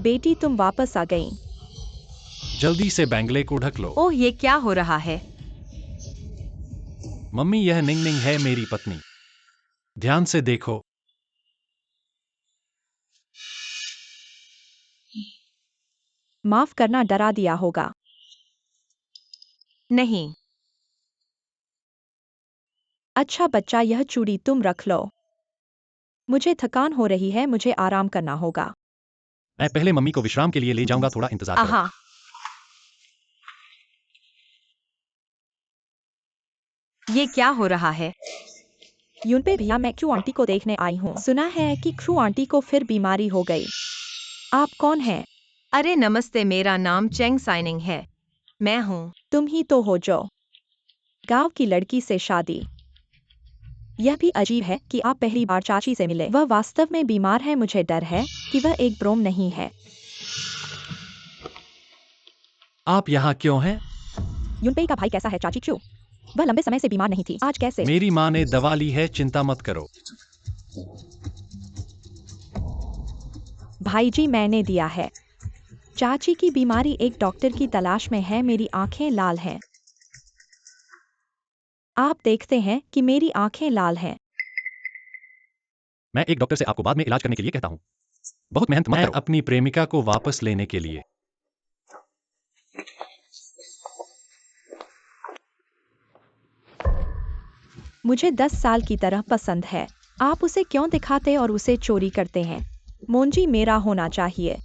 बेटी तुम वापस आ गई। जल्दी से बैंगले को ढक लो। ओह, ये क्या हो रहा है? मम्मी, यह निंग निंग है, मेरी पत्नी। ध्यान से देखो। माफ करना, डरा दिया होगा। नहीं। अच्छा बच्चा, यह चूड़ी तुम रख लो। मुझे थकान हो रही है, मुझे आराम करना होगा। मैं पहले मम्मी को विश्राम के लिए ले जाऊंगा, थोड़ा इंतजार करो। आहा। ये क्या हो रहा है? यूनपे भैया, मैं क्रू आंटी को देखने आई हूँ। सुना है कि क्रू आंटी को फिर बीमारी हो गई। आप कौन हैं? अरे नमस्ते, मेरा नाम चेंग साइनिंग है। मैं हूँ। तुम ही तो हो जो गांव की लड़की से शादी। यह भी अजीब है कि आप पहली बार चाची से मिले। वह वास्तव में बीमार है, मुझे डर है कि वह एक ब्रोम नहीं है। आप यहाँ क्यों हैं? यूनपेई का भाई कैसा है चाची क्यों? वह लंबे समय से बीमार नहीं थी, आज कैसे? मेरी माँ ने दवा ली है, चिंता मत करो। भाई जी, मैंने दिया है। चाची की बीमारी एक डॉक्टर की तलाश में है, मेरी आंखें लाल हैं। आप देखते हैं कि मेरी आंखें लाल हैं। मैं एक डॉक्टर से आपको बाद में इलाज करने के लिए कहता हूँ। बहुत मेहनत मत करो। मैं अपनी प्रेमिका को वापस लेने के लिए। मुझे 10 साल की तरह पसंद है। आप उसे क्यों दिखाते और उसे चोरी करते हैं? मोंजी मेरा होना चाहिए।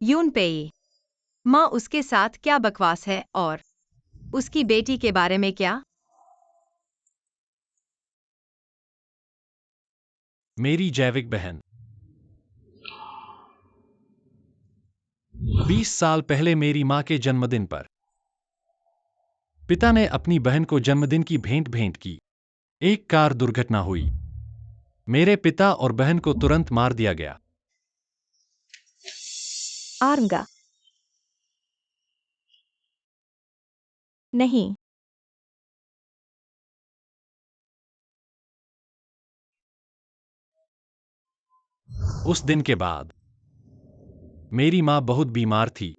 यूनपेई। माँ, उसके साथ क्या बकवास है? और उसकी बेटी के बारे में क्या? मेरी जैविक बहन। 20 साल पहले मेरी माँ के जन्मदिन पर पिता ने अपनी बहन को जन्मदिन की भेंट की। एक कार दुर्घटना हुई। मेरे पिता और बहन को तुरंत मार दिया गया। आरंगा। नहीं। उस दिन के बाद मेरी माँ बहुत बीमार थी,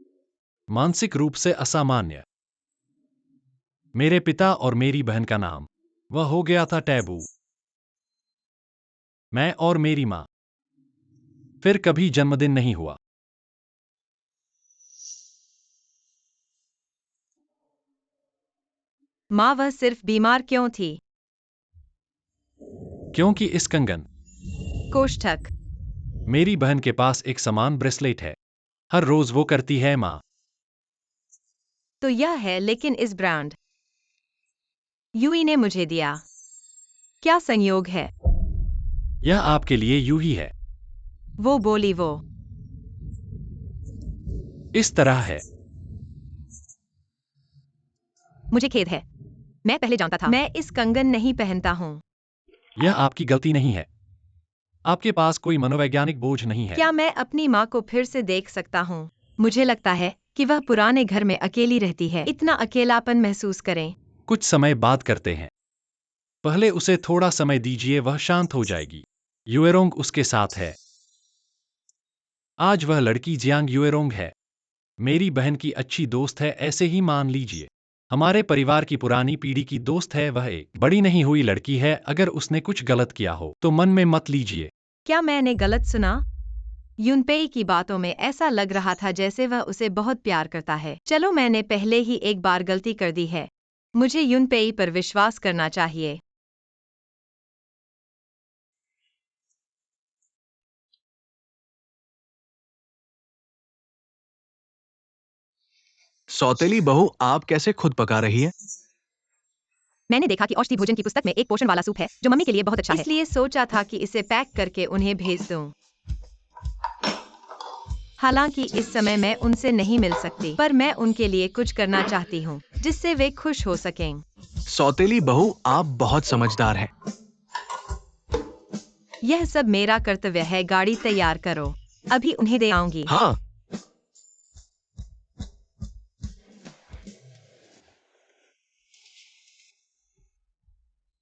मानसिक रूप से असामान्य। मेरे पिता और मेरी बहन का नाम वह हो गया था टैबू। मैं और मेरी माँ फिर कभी जन्मदिन नहीं हुआ। माँ, वह सिर्फ बीमार क्यों थी? क्योंकि इस कंगन कोष्ठक। मेरी बहन के पास एक समान ब्रेसलेट है। हर रोज वो करती है माँ। तो यह है, लेकिन इस ब्रांड यूई ने मुझे दिया। क्या संयोग है? यह आपके लिए यूं ही है। वो बोली। वो इस तरह है। मुझे खेद है, मैं पहले जानता था। मैं इस कंगन नहीं पहनता हूँ। यह आपकी गलती नहीं है। आपके पास कोई मनोवैज्ञानिक बोझ नहीं है। क्या मैं अपनी माँ को फिर से देख सकता हूँ? मुझे लगता है कि वह पुराने घर में अकेली रहती है। इतना अकेलापन महसूस करें। कुछ समय बात करते हैं। पहले उसे थोड़ा समय दीजिए, वह शांत हो जाएगी। युएरोंग उसके साथ है। आज वह लड़की जियांग युएरोंग है। मेरी बहन की अच्छी दोस्त है, ऐसे ही मान लीजिए। हमारे परिवार की पुरानी पीढ़ी की दोस्त है। वह एक बड़ी नहीं हुई लड़की है। अगर उसने कुछ गलत किया हो तो मन में मत लीजिए। क्या मैंने गलत सुना? यूनपेई की बातों में ऐसा लग रहा था जैसे वह उसे बहुत प्यार करता है। चलो, मैंने पहले ही एक बार गलती कर दी है। मुझे यूनपेई पर विश्वास करना चाहिए। सौतेली बहू, आप कैसे खुद पका रही है? मैंने देखा कि औषधि भोजन की पुस्तक में एक पोषण वाला सूप है जो मम्मी के लिए बहुत अच्छा है। इसलिए सोचा था कि इसे पैक करके उन्हें भेज दूं। हालांकि इस समय मैं उनसे नहीं मिल सकती, पर मैं उनके लिए कुछ करना चाहती हूँ जिससे वे खुश हो सकें। सौतेली बहू, आप बहुत समझदार हैं। यह सब मेरा कर्तव्य है। गाड़ी तैयार करो, अभी उन्हें दे आऊंगी। हाँ।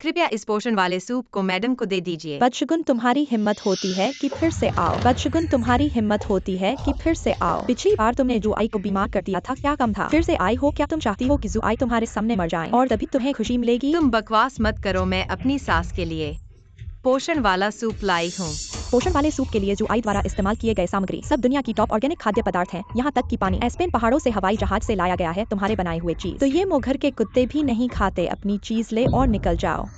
कृपया इस पोषण वाले सूप को मैडम को दे दीजिए। बदशगुन, तुम्हारी हिम्मत होती है कि फिर से आओ। बदशगुन, तुम्हारी हिम्मत होती है कि फिर से आओ। पिछली बार तुमने जुआई को बीमार कर दिया था, क्या कम था? फिर से आई हो? क्या तुम चाहती हो कि जुआई तुम्हारे सामने मर जाए और तभी तुम्हें खुशी मिलेगी? तुम बकवास मत करो, मैं अपनी सास के लिए पोषण वाला सूप लाई हूँ। पोषण वाले सूप के लिए जुआई द्वारा इस्तेमाल किए गए सामग्री सब दुनिया की टॉप ऑर्गेनिक खाद्य पदार्थ हैं। यहाँ तक कि पानी एस्पेन पहाड़ों से हवाई जहाज से लाया गया है तुम्हारे बनाए हुए चीज। तो ये मुंह घर के कुत्ते भी नहीं खाते। अपनी चीज ले और निकल जाओ।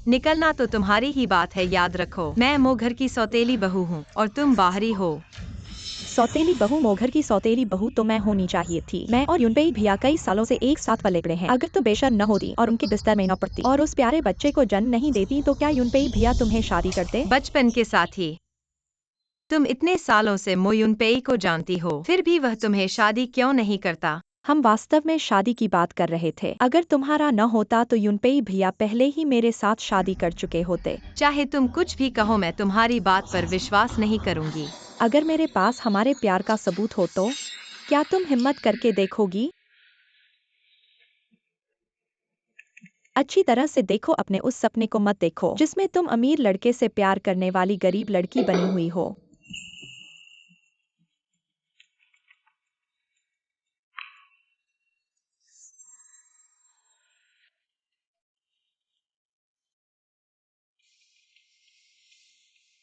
निकलना तो तुम्हारी ही बात है, याद रखो मैं मोघर की सौतेली बहू हूँ और तुम बाहरी हो। सौतेली बहू? मोघर की सौतेली बहू तो मैं होनी चाहिए थी। मैं और युनपेई भैया कई सालों से एक साथ पले बड़े हैं। अगर तुम बेशर्म न होती और उनके बिस्तर में न पड़ती और उस प्यारे बच्चे को जन्म नहीं देती तो क्या युनपेई भैया तुम्हें शादी करते? बचपन के साथी। तुम इतने सालों से मो युनपेई को जानती हो, फिर भी वह तुम्हें शादी क्यों नहीं करता? हम वास्तव में शादी की बात कर रहे थे। अगर तुम्हारा न होता तो युनपेई भैया पहले ही मेरे साथ शादी कर चुके होते। चाहे तुम कुछ भी कहो, मैं तुम्हारी बात पर विश्वास नहीं करूंगी। अगर मेरे पास हमारे प्यार का सबूत हो तो क्या तुम हिम्मत करके देखोगी? अच्छी तरह से देखो, अपने उस सपने को मत देखो जिसमें तुम अमीर लड़के से प्यार करने वाली गरीब लड़की बनी हुई हो।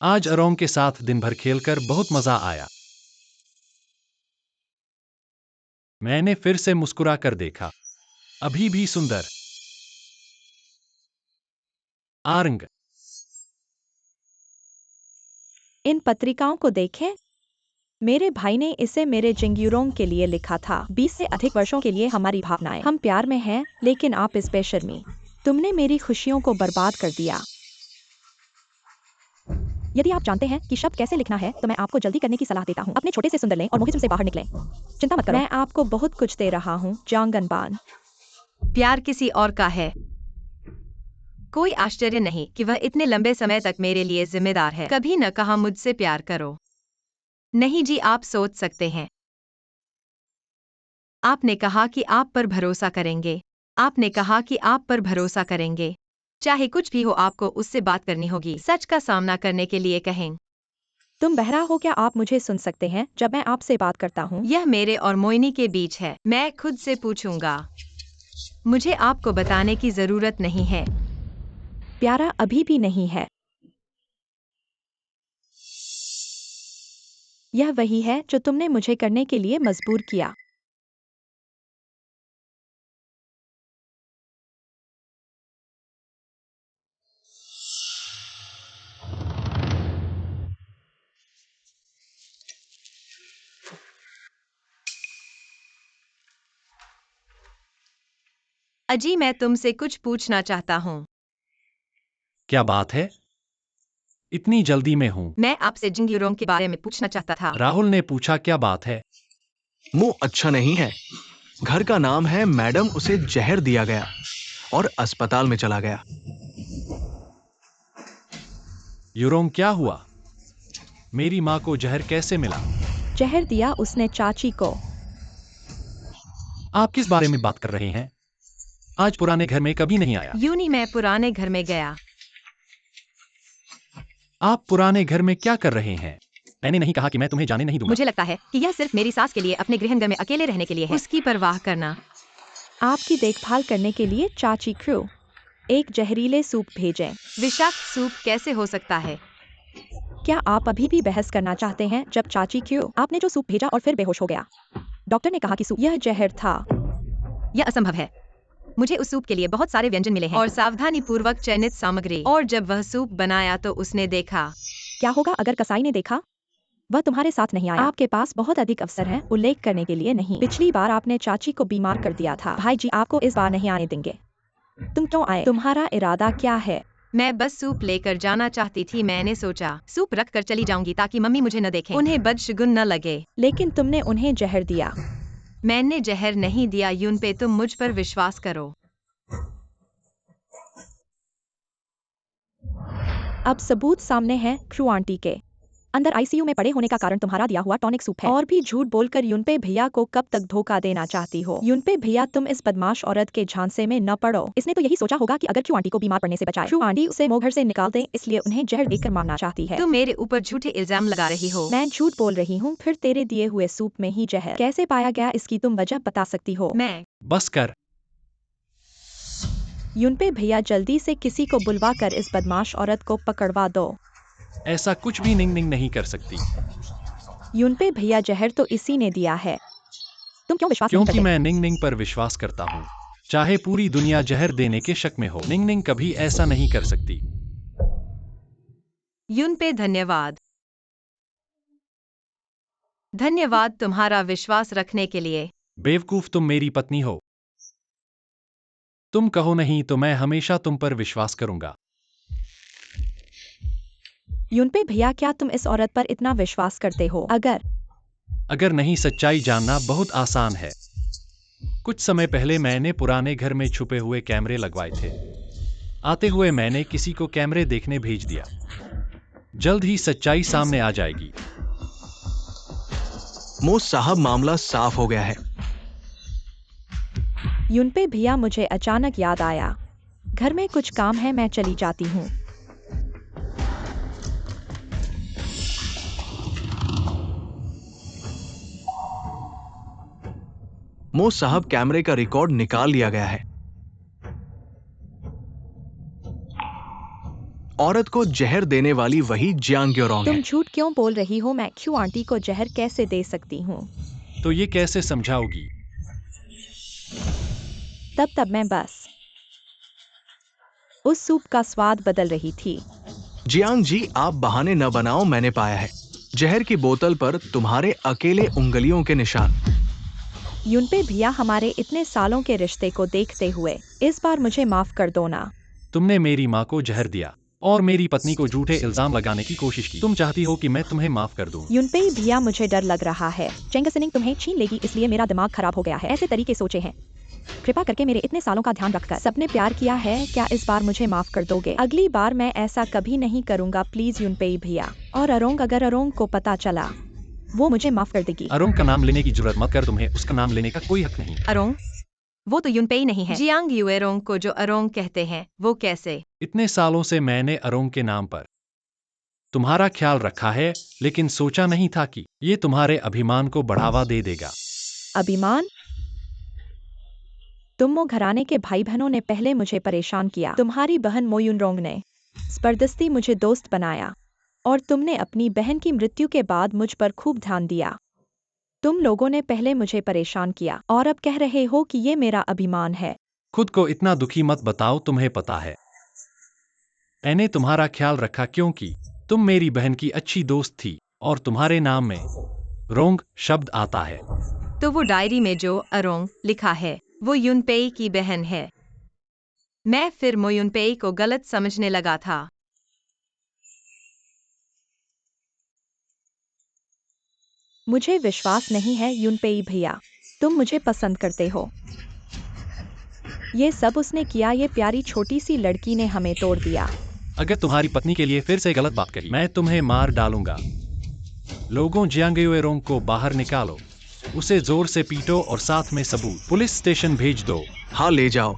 आज अरोंग के साथ दिन भर खेलकर बहुत मजा आया। मैंने फिर से मुस्कुरा कर देखा, अभी भी सुंदर। आरंग, इन पत्रिकाओं को देखें। मेरे भाई ने इसे मेरे जिंगयूरोंग के लिए लिखा था। 20 से अधिक वर्षों के लिए हमारी भावनाएं, हम प्यार में हैं, लेकिन आप इस बेशर्मी, तुमने मेरी खुशियों को बर्बाद कर दिया। यदि आप जानते हैं कि शब्द कैसे लिखना है तो मैं आपको जल्दी करने की सलाह देता हूँ। अपने छोटे से सुंदर लें और मुहिज्म से बाहर निकलें। चिंता मत करो, मैं आपको बहुत कुछ दे रहा हूँ जांगनबान। प्यार किसी और का है। कोई आश्चर्य नहीं कि वह इतने लंबे समय तक मेरे लिए जिम्मेदार है। कभी न कहा मुझसे प्यार करो। नहीं जी, आप सोच सकते हैं। आपने कहा कि आप पर भरोसा करेंगे। आपने कहा कि आप पर भरोसा करेंगे। चाहे कुछ भी हो, आपको उससे बात करनी होगी। सच का सामना करने के लिए कहें। तुम बहरा हो क्या? आप मुझे सुन सकते हैं जब मैं आपसे बात करता हूँ? यह मेरे और मोइनी के बीच है। मैं खुद से पूछूंगा। मुझे आपको बताने की जरूरत नहीं है। प्यारा अभी भी नहीं है। यह वही है जो तुमने मुझे करने के लिए मजबूर किया। अजी, मैं तुमसे कुछ पूछना चाहता हूँ। क्या बात है? इतनी जल्दी में हूँ। मैं आपसे जिंगयूरोंग के बारे में पूछना चाहता था। राहुल ने पूछा, क्या बात है? मुंह अच्छा नहीं है। घर का नाम है मैडम, उसे जहर दिया गया और अस्पताल में चला गया। यूरोंग, क्या हुआ? मेरी माँ को जहर कैसे मिला? जहर दिया उसने चाची को। आप किस बारे में बात कर रहे हैं? आज पुराने घर में कभी नहीं आया। यूनी, मैं पुराने घर में गया। आप पुराने घर में क्या कर रहे हैं? मैंने नहीं कहा कि मैं तुम्हें जाने नहीं दूंगा। मुझे लगता है कि यह सिर्फ मेरी सास के लिए अपने गृहंगर में अकेले रहने के लिए है। उसकी परवाह करना। आपकी देखभाल करने के लिए चाची क्रू एक जहरीले सूप भेजें। विषाक्त सूप कैसे हो सकता है? क्या आप अभी भी बहस करना चाहते हैं? जब चाची क्रू, आपने जो सूप भेजा और फिर बेहोश हो गया। डॉक्टर ने कहा कि सूप यह जहर था। यह असंभव है। मुझे उस सूप के लिए बहुत सारे व्यंजन मिले हैं और सावधानी पूर्वक चयनित सामग्री। और जब वह सूप बनाया तो उसने देखा। क्या होगा अगर कसाई ने देखा? वह तुम्हारे साथ नहीं आया। आपके पास बहुत अधिक अवसर है उल्लेख करने के लिए नहीं। पिछली बार आपने चाची को बीमार कर दिया था। भाई जी आपको इस बार नहीं आने देंगे। तुम क्यों आए? तुम्हारा इरादा क्या है? मैं बस सूप लेकर जाना चाहती थी। मैंने सोचा सूप रख कर चली जाऊंगी ताकि मम्मी मुझे न देखें, उन्हें बदशगुन न लगे। लेकिन तुमने उन्हें जहर दिया। मैंने जहर नहीं दिया यूनपे, तुम मुझ पर विश्वास करो। अब सबूत सामने हैं क्रू आंटी के। अंदर आईसीयू में पड़े होने का कारण तुम्हारा दिया हुआ टॉनिक सूप है। और भी झूठ बोलकर यूनपे भैया को कब तक धोखा देना चाहती हो? यूनपे भैया, तुम इस बदमाश औरत के झांसे में न पड़ो। इसने तो यही सोचा होगा कि अगर क्यों आंटी को बीमार पड़ने से बचाए, क्यों आंटी उसे मोघर से निकाल दे, इसलिए उन्हें जहर देकर मारना चाहती है। तुम मेरे ऊपर झूठे इल्जाम लगा रही हो। मैं झूठ बोल रही हूँ? फिर तेरे दिए हुए सूप में ही जहर कैसे पाया गया, इसकी तुम वजह बता सकती हो? मैं बस कर। यूनपे भैया, जल्दी से किसी को बुलवा कर इस बदमाश औरत को पकड़वा दो। ऐसा कुछ भी निंग निंग नहीं कर सकती, यूनपे भैया, जहर तो इसी ने दिया है। तुम क्यों विश्वास नहीं क्योंकि करते? मैं निंग निंग पर विश्वास करता हूँ, चाहे पूरी दुनिया जहर देने के शक में हो। निंग निंग कभी ऐसा नहीं कर सकती। यूनपे, धन्यवाद। धन्यवाद तुम्हारा विश्वास रखने के लिए। बेवकूफ, तुम मेरी पत्नी हो। तुम कहो नहीं तो मैं हमेशा तुम पर विश्वास करूंगा। यूनपे भैया, क्या तुम इस औरत पर इतना विश्वास करते हो? अगर नहीं, सच्चाई जानना बहुत आसान है। कुछ समय पहले मैंने पुराने घर में छुपे हुए कैमरे लगवाए थे। आते हुए मैंने किसी को कैमरे देखने भेज दिया। जल्द ही सच्चाई सामने आ जाएगी। मो साहब, मामला साफ हो गया है। यूनपे भैया, मुझे अचानक याद आया, घर में कुछ काम है, मैं चली जाती हूँ। मो साहब, कैमरे का रिकॉर्ड निकाल लिया गया है। औरत को जहर देने वाली वही जियांग ग्योरोंग तुम है। झूठ क्यों बोल रही हो? मैं क्यों आंटी को जहर कैसे दे सकती हूँ? तो ये कैसे समझाओगी? तब मैं बस उस सूप का स्वाद बदल रही थी। जियांग जी, आप बहाने न बनाओ, मैंने पाया है जहर की बोतल पर तुम्हारे अकेले उंगलियों के निशान। यूनपे भैया, हमारे इतने सालों के रिश्ते को देखते हुए इस बार मुझे माफ कर दो ना। तुमने मेरी माँ को जहर दिया और मेरी पत्नी को झूठे इल्जाम लगाने की कोशिश की। तुम चाहती हो कि मैं तुम्हें माफ कर दूं? यूनपे भैया, मुझे डर लग रहा है चेंगसिनिंग तुम्हें छीन लेगी, इसलिए मेरा दिमाग खराब हो गया है। ऐसे तरीके सोचे हैं। कृपा करके मेरे इतने सालों का ध्यान रखकर सबने प्यार किया है, क्या इस बार मुझे माफ कर दोगे? अगली बार मैं ऐसा कभी नहीं करूंगा, प्लीज यूनपे भैया। और अरोंग, अगर अरोंग को पता चला, वो मुझे माफ कर देगी। अरोंग का नाम लेने की जरूरत मत कर, तुम्हें उसका नाम लेने का कोई हक नहीं। अरोंग? वो तो यूनपे ही नहीं है। जियांग युएरोंग को जो अरोंग कहते हैं, वो कैसे? इतने सालों से मैंने अरोंग के नाम पर तुम्हारा ख्याल रखा है, लेकिन सोचा नहीं था कि ये तुम्हारे अभिमान को बढ़ावा दे देगा। अभिमान? तुम मो घराने के भाई बहनों ने पहले मुझे परेशान किया, तुम्हारी बहन मो यूनरोंग ने जबरदस्ती मुझे दोस्त बनाया, और तुमने अपनी बहन की मृत्यु के बाद मुझ पर खूब ध्यान दिया। तुम लोगों ने पहले मुझे परेशान किया और अब कह रहे हो कि ये मेरा अभिमान है। खुद को इतना दुखी मत बताओ, तुम्हें पता है मैंने तुम्हारा ख्याल रखा क्योंकि तुम मेरी बहन की अच्छी दोस्त थी और तुम्हारे नाम में रोंग शब्द आता है। तो वो डायरी में जो अरोंग लिखा है, वो यूनपेई की बहन है। मैं फिर मो यूनपेई को गलत समझने लगा था। मुझे विश्वास नहीं है यूनपेई भैया, तुम मुझे पसंद करते हो। ये सब उसने किया, ये प्यारी छोटी सी लड़की ने हमें तोड़ दिया। अगर तुम्हारी पत्नी के लिए फिर से गलत बात कही, मैं तुम्हें मार डालूंगा। लोगों, जियांग युएरोंग को बाहर निकालो, उसे जोर से पीटो और साथ में सबूत पुलिस स्टेशन भेज दो। हाँ, ले जाओ।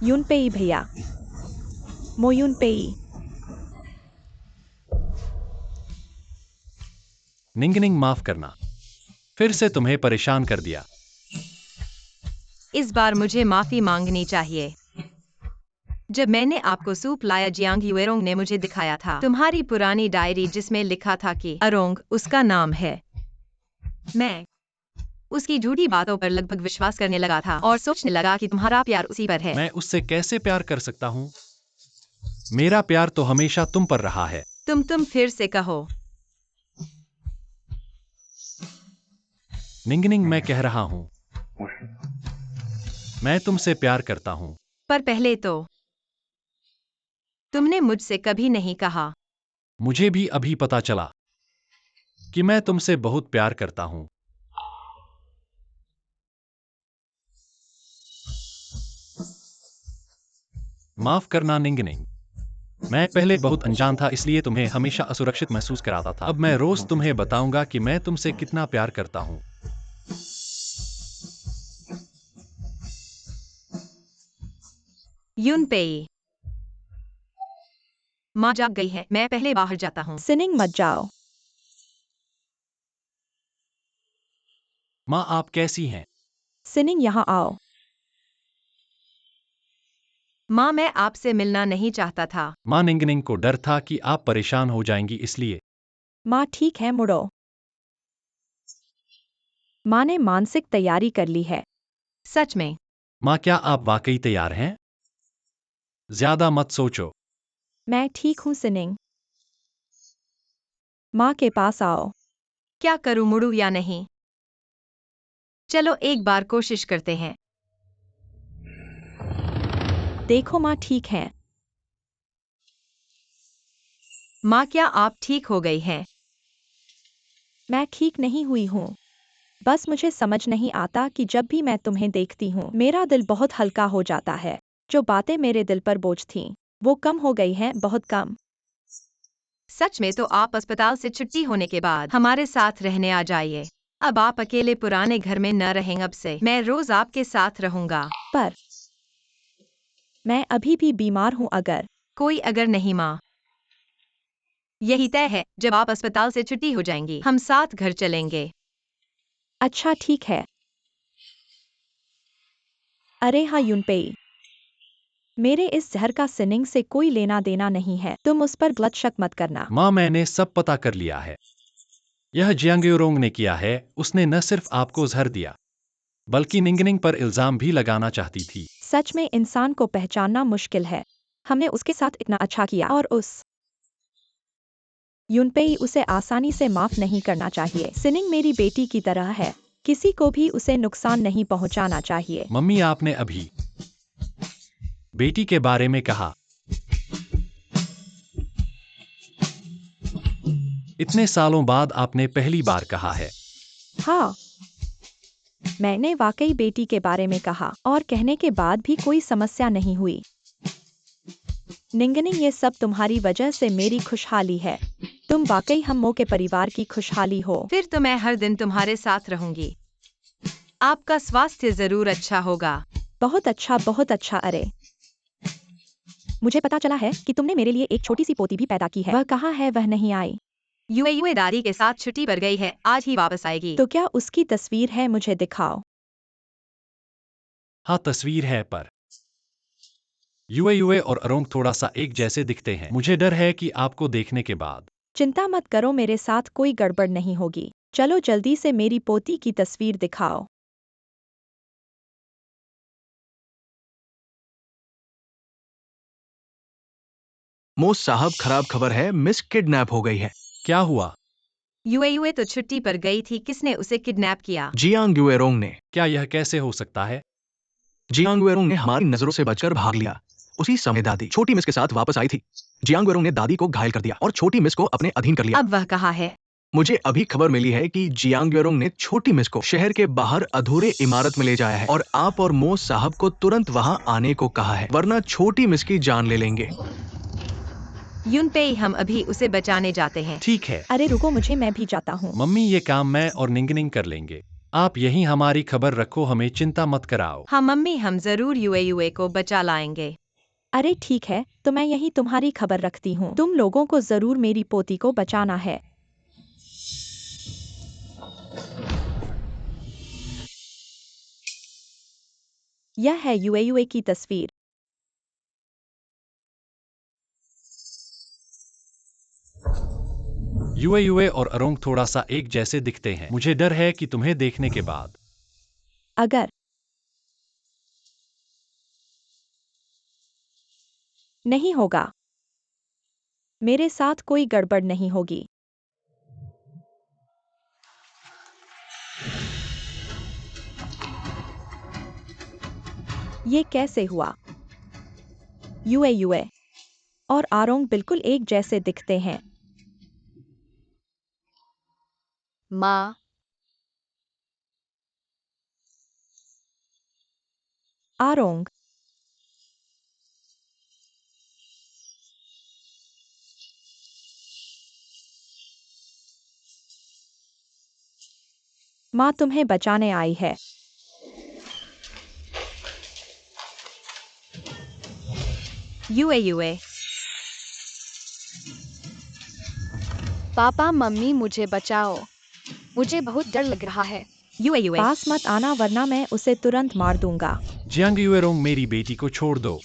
यूनपेई भैया, मो यूनपेई। निंगनिंग, माफ करना, फिर से तुम्हें परेशान कर दिया। इस बार मुझे माफी मांगनी चाहिए। जब मैंने आपको सूप लाया, जियांग युएरोंग ने मुझे दिखाया था तुम्हारी पुरानी डायरी जिसमें लिखा था कि अरोंग उसका नाम है। मैं उसकी झूठी बातों पर लगभग विश्वास करने लगा था और सोचने लगा कि तुम्हारा प्यार उसी पर है। मैं उससे कैसे प्यार कर सकता हूँ? मेरा प्यार तो हमेशा तुम पर रहा है। तुम फिर से कहो। निंगनिंग, मैं कह रहा हूँ, मैं तुमसे प्यार करता हूँ। पर पहले तो तुमने मुझसे कभी नहीं कहा। मुझे भी अभी पता चला कि मैं तुमसे बहुत प्यार करता हूँ। माफ करना निंगनिंग, मैं पहले बहुत अनजान था, इसलिए तुम्हें हमेशा असुरक्षित महसूस कराता था। अब मैं रोज तुम्हें बताऊंगा कि मैं तुमसे कितना प्यार करता हूँ। यूनपेई, माँ जाग गई है, मैं पहले बाहर जाता हूँ। सिनिंग मत जाओ। माँ, आप कैसी हैं? सिनिंग यहाँ आओ। माँ, मैं आपसे मिलना नहीं चाहता था। माँ, निंगनिंग को डर था कि आप परेशान हो जाएंगी, इसलिए। माँ ठीक है, मुड़ो। माँ ने मानसिक तैयारी कर ली है। सच में? माँ, क्या आप वाकई तैयार हैं? ज्यादा मत सोचो। मैं ठीक हूँ सिनिंग। माँ के पास आओ। क्या करूँ, मुड़ूँ या नहीं? चलो एक बार कोशिश करते हैं। देखो माँ ठीक है। माँ, क्या आप ठीक हो गई हैं? मैं ठीक नहीं हुई हूँ। बस मुझे समझ नहीं आता कि जब भी मैं तुम्हें देखती हूँ मेरा दिल बहुत हल्का हो जाता है। जो बातें मेरे दिल पर बोझ थीं वो कम हो गई हैं, बहुत कम। सच में? तो आप अस्पताल से छुट्टी होने के बाद हमारे साथ रहने आ जाइए। अब आप अकेले पुराने घर में न रहें, अब से मैं रोज आपके साथ रहूंगा। पर मैं अभी भी बीमार हूँ। अगर कोई अगर नहीं माँ। यही तय है, जब आप अस्पताल से छुट्टी हो जाएंगी हम साथ घर चलेंगे। अच्छा ठीक है। अरे हाँ यूनपेई, मेरे इस जहर का सिनिंग से कोई लेना देना नहीं है। तुम उस पर गलत शक मत करना। माँ, मैंने सब पता कर लिया है। यह जियांगयोरोंग ने किया है। उसने न सिर्फ आपको जहर दिया बल्कि निंगनिंग पर इल्जाम भी लगाना चाहती थी। सच में इंसान को पहचानना मुश्किल है। हमने उसके साथ इतना अच्छा किया और उस यूनपेई उसे आसानी से माफ नहीं करना चाहिए। सिनिंग मेरी बेटी की तरह है, किसी को भी उसे नुकसान नहीं पहुंचाना चाहिए। मम्मी, आपने अभी बेटी के बारे में कहा। इतने सालों बाद आपने पहली बार कहा है। हाँ, मैंने वाकई बेटी के बारे में कहा और कहने के बाद भी कोई समस्या नहीं हुई। निंगनिंग, ये सब तुम्हारी वजह से मेरी खुशहाली है। तुम वाकई हम के परिवार की खुशहाली हो। फिर तो मैं हर दिन तुम्हारे साथ रहूंगी। आपका स्वास्थ्य जरूर अच्छा होगा। बहुत अच्छा, बहुत अच्छा। अरे, मुझे पता चला है कि तुमने मेरे लिए एक छोटी सी पोती भी पैदा की है। वह कहाँ है? वह नहीं आई। यूए दादी के साथ छुट्टी पर गई है, आज ही वापस आएगी। तो क्या उसकी तस्वीर है? मुझे दिखाओ। हाँ, तस्वीर है, पर यूए और अरोंग थोड़ा सा एक जैसे दिखते हैं। मुझे डर है कि आपको देखने के बाद। चिंता मत करो, मेरे साथ कोई गड़बड़ नहीं होगी। चलो जल्दी से मेरी पोती की तस्वीर दिखाओ। मोस साहब, खराब खबर है, मिस किडनैप हो गई है। क्या हुआ? यूए तो छुट्टी पर गई थी, किसने उसे किडनैप किया? जियांग युएरोंग ने। क्या यह कैसे हो सकता है? जियांग युएरोंग ने हमारी नजरों से बचकर भाग लिया। उसी समय दादी छोटी मिस के साथ वापस आई थी। जियांग युएरोंग ने दादी को घायल कर दिया और छोटी मिस को अपने अधीन कर लिया। अब वह कहाँ है? मुझे अभी खबर मिली है कि जियांग युएरोंग ने छोटी मिस को शहर के बाहर अधूरे इमारत में ले जाया है और आप और मोस साहब को तुरंत वहां आने को कहा है, वरना छोटी मिस की जान ले लेंगे। यूनपेई, हम अभी उसे बचाने जाते हैं। ठीक है अरे रुको, मैं भी जाता हूँ। मम्मी, ये काम मैं और निंगनिंग कर लेंगे। आप यहीं हमारी खबर रखो, हमें चिंता मत कराओ। हाँ मम्मी, हम जरूर यूए को बचा लाएंगे। अरे ठीक है, तो मैं यहीं तुम्हारी खबर रखती हूँ। तुम लोगों को जरूर मेरी पोती को बचाना है। यह है यूए की तस्वीर। यूए और अरोंग थोड़ा सा एक जैसे दिखते हैं। मुझे डर है कि तुम्हें देखने के बाद। अगर नहीं होगा, मेरे साथ कोई गड़बड़ नहीं होगी। ये कैसे हुआ? यूए और आरोंग बिल्कुल एक जैसे दिखते हैं। माँ, आरोंग, माँ तुम्हें बचाने आई है। यूए पापा मम्मी मुझे बचाओ, मुझे बहुत डर लग रहा है। यूए पास मत आना वरना मैं उसे तुरंत मार दूंगा। जियांग युएरोंग, मेरी बेटी को छोड़ दो।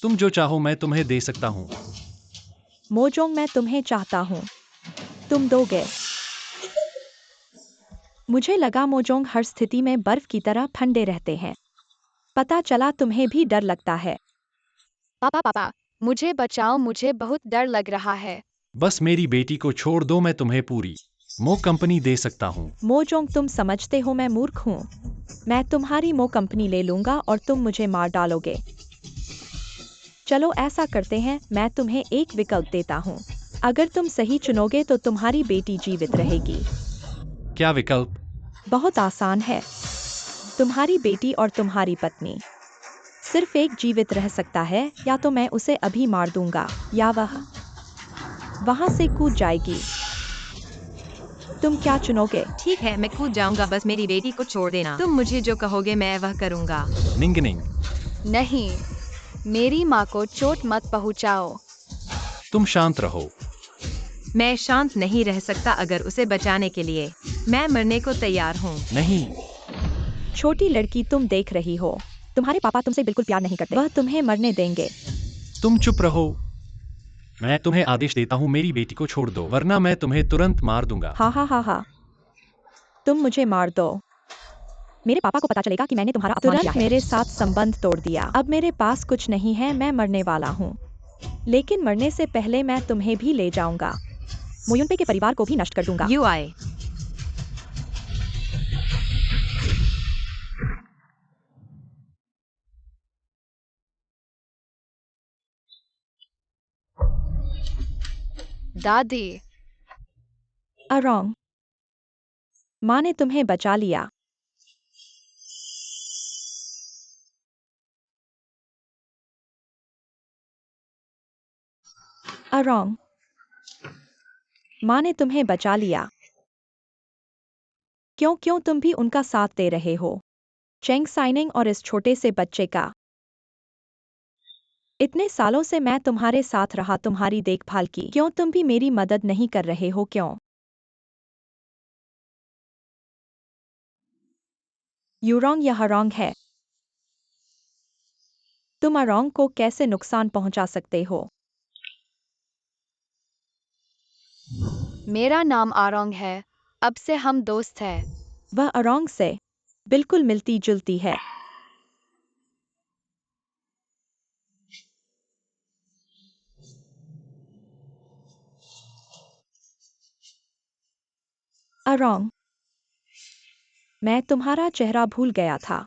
तुम जो चाहो मैं तुम्हें दे सकता हूँ। मोजोंग, मैं तुम्हें चाहता हूँ, तुम दोगे? मुझे लगा मोजोंग हर स्थिति में बर्फ की तरह ठंडे रहते हैं। पता चला तुम्हें भी डर लगता है। पापा मुझे बचाओ, मुझे बहुत डर लग रहा है। बस मेरी बेटी को छोड़ दो, मैं तुम्हें पूरी मो कंपनी दे सकता हूँ। मोजोंग, तुम समझते हो मैं मूर्ख हूँ? मैं तुम्हारी मो कंपनी ले लूंगा और तुम मुझे मार डालोगे। चलो ऐसा करते हैं, मैं तुम्हें एक विकल्प देता हूँ। अगर तुम सही चुनोगे तो तुम्हारी बेटी जीवित रहेगी। क्या विकल्प? बहुत आसान है। तुम्हारी बेटी और तुम्हारी पत्नी। सिर्फ एक जीवित रह सकता है, या तो मैं उसे अभी मार दूंगा या वह वहां से कूद जाएगी। तुम क्या चुनोगे? ठीक है, मैं कूद जाऊंगा, बस मेरी बेटी को छोड़ देना। तुम मुझे जो कहोगे मैं वह करूंगा। निंगनिंग, नहीं, मेरी माँ को चोट मत पहुँचाओ। तुम शांत रहो। मैं शांत नहीं रह सकता। अगर उसे बचाने के लिए मैं मरने को तैयार हूँ। नहीं, छोटी लड़की, तुम देख रही हो, तुम्हारे पापा तुमसे बिल्कुल प्यार नहीं करते। वह तुम्हें मरने देंगे। तुम चुप रहो। मैं तुम्हें आदेश देता हूँ, मेरी बेटी को छोड़ दो वरना मैं तुम्हें तुरंत मार दूंगा। हा हा हा हा, तुम मुझे मार दो। मेरे पापा को पता चलेगा कि मैंने तुम्हारा अपमान किया है। मेरे साथ संबंध तोड़ दिया। अब मेरे पास कुछ नहीं है, मैं मरने वाला हूँ। लेकिन मरने से पहले मैं तुम्हें भी ले जाऊंगा। मोयुनपे के परिवार को भी नष्ट कर दूंगा। यूआई दादी, अरोंग, माँ ने तुम्हें बचा लिया। अरोंग, माँ ने तुम्हें बचा लिया। क्यों क्यों तुम भी उनका साथ दे रहे हो? चेंग साइनिंग और इस छोटे से बच्चे का। इतने सालों से मैं तुम्हारे साथ रहा, तुम्हारी देखभाल की। क्यों तुम भी मेरी मदद नहीं कर रहे हो? क्यों? यूरोंग, यह अरोंग है। तुम अरोंग को कैसे नुकसान पहुंचा सकते हो? मेरा नाम आरोंग है, अब से हम दोस्त हैं। वह अरोंग से बिल्कुल मिलती जुलती है। अरोंग, मैं तुम्हारा चेहरा भूल गया था।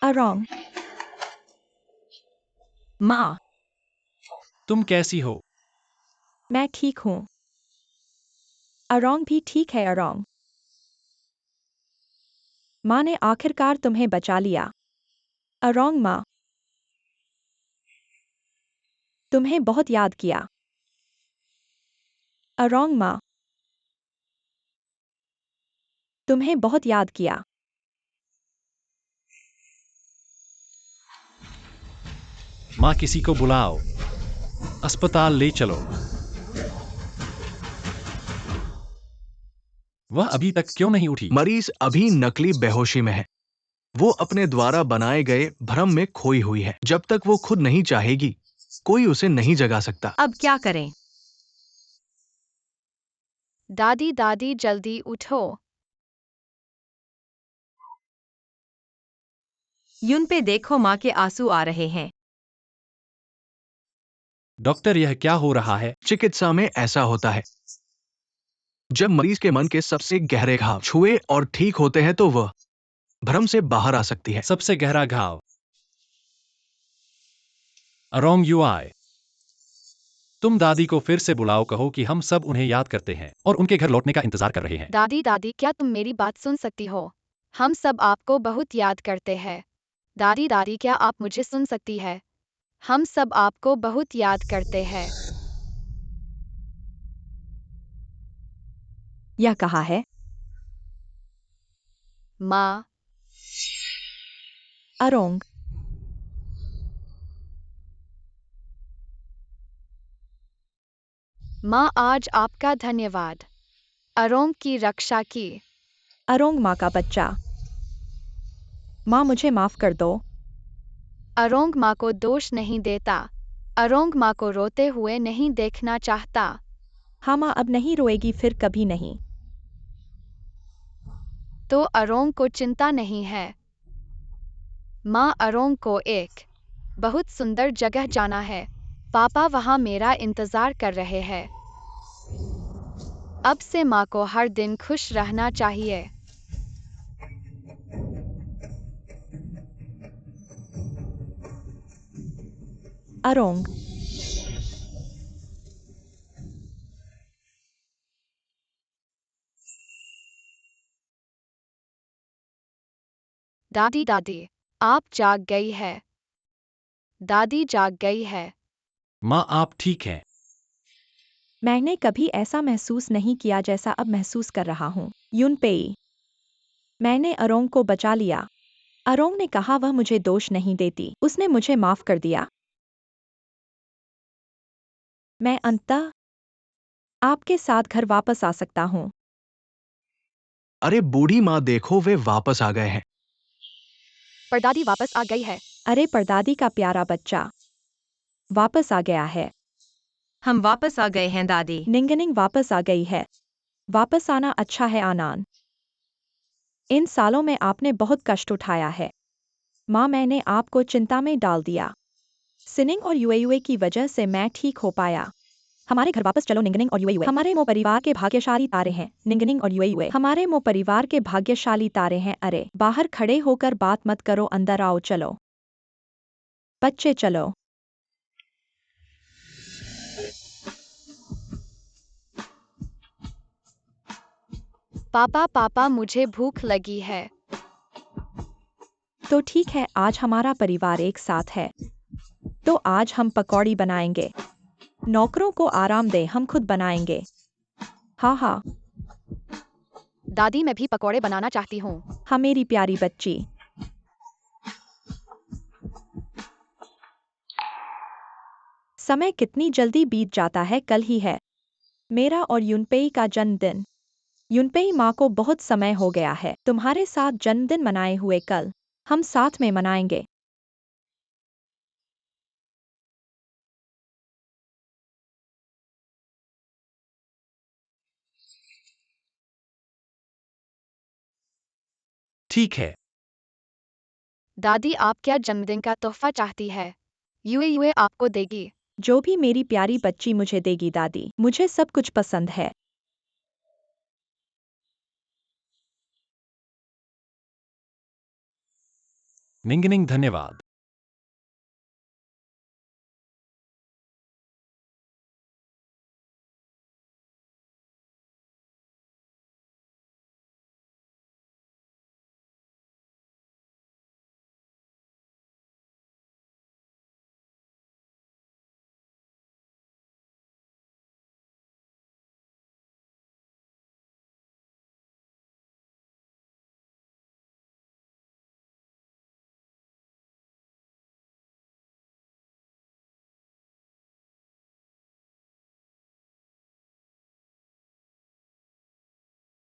अरोंग, माँ, तुम कैसी हो? मैं ठीक हूँ। अरोंग भी ठीक है। अरोंग, माँ ने आखिरकार तुम्हें बचा लिया। अरोंग, माँ तुम्हें बहुत याद किया। अरोंग, माँ तुम्हें बहुत याद किया। माँ, किसी को बुलाओ, अस्पताल ले चलो। वह अभी तक क्यों नहीं उठी? मरीज अभी नकली बेहोशी में है। वो अपने द्वारा बनाए गए भ्रम में खोई हुई है। जब तक वो खुद नहीं चाहेगी, कोई उसे नहीं जगा सकता। अब क्या करें? दादी दादी जल्दी उठो। यून पे देखो, माँ के आंसू आ रहे हैं। डॉक्टर, यह क्या हो रहा है? चिकित्सा में ऐसा होता है। जब मरीज के मन के सबसे गहरे घाव छुए और ठीक होते हैं तो वह भ्रम से बाहर आ सकती है। सबसे गहरा घाव। अरोंग युआई, तुम दादी को फिर से बुलाओ, कहो कि हम सब उन्हें याद करते हैं और उनके घर लौटने का इंतजार कर रहे हैं। दादी दादी, क्या तुम मेरी बात सुन सकती हो? हम सब आपको बहुत याद करते हैं। दादी दादी, क्या आप मुझे सुन सकती है? हम सब आपको बहुत याद करते हैं। यह कहा है। माँ, अरोंग, माँ आज आपका धन्यवाद। अरोंग की रक्षा की। अरोंग माँ का बच्चा। माँ मुझे माफ कर दो। अरोंग माँ को दोष नहीं देता। अरोंग माँ को रोते हुए नहीं देखना चाहता। हाँ माँ अब नहीं रोएगी, फिर कभी नहीं। तो अरोंग को चिंता नहीं है। माँ अरोंग को एक बहुत सुंदर जगह जाना है। पापा वहाँ मेरा इंतजार कर रहे हैं। अब से माँ को हर दिन खुश रहना चाहिए। अरोंग, दादी दादी, आप जाग गई है। दादी जाग गई है। माँ आप ठीक हैं। मैंने कभी ऐसा महसूस नहीं किया जैसा अब महसूस कर रहा हूँ। यूनपेई, मैंने अरोंग को बचा लिया। अरोंग ने कहा वह मुझे दोष नहीं देती, उसने मुझे माफ कर दिया। मैं अंततः आपके साथ घर वापस आ सकता हूँ। अरे बूढ़ी माँ देखो, वे वापस आ गए हैं। परदादी वापस आ गई है। अरे परदादी का प्यारा बच्चा वापस आ गया है। हम वापस आ गए हैं दादी। निंगनिंग वापस आ गई है। वापस आना अच्छा है आनान। इन सालों में आपने बहुत कष्ट उठाया है। माँ मैंने आपको चिंता में डाल दिया। सिनिंग और यूएयूए की वजह से मैं ठीक हो पाया। हमारे घर वापस चलो निंगनिंग और यूएयूए। हमारे मो परिवार के भाग्यशाली तारे हैं निंगनिंग और यूएयूए। हमारे मो परिवार के भाग्यशाली तारे हैं। अरे बाहर खड़े होकर बात मत करो, अंदर आओ चलो। बच्चे चलो। पापा पापा मुझे भूख लगी है। तो ठीक है, आज हमारा परिवार एक साथ है। तो आज हम पकौड़ी बनाएंगे। नौकरों को आराम दे, हम खुद बनाएंगे। हाँ हाँ। दादी मैं भी पकौड़े बनाना चाहती हूँ। हाँ मेरी प्यारी बच्ची। समय कितनी जल्दी बीत जाता है, कल ही है मेरा और यूनपेई का जन्मदिन। यूनपेई माँ को बहुत समय हो गया है तुम्हारे साथ जन्मदिन मनाए हुए। कल हम साथ में मनाएंगे। ठीक है। दादी आप क्या जन्मदिन का तोहफा चाहती है? यूए आपको देगी। जो भी मेरी प्यारी बच्ची मुझे देगी दादी, मुझे सब कुछ पसंद है। निंगनिंग धन्यवाद।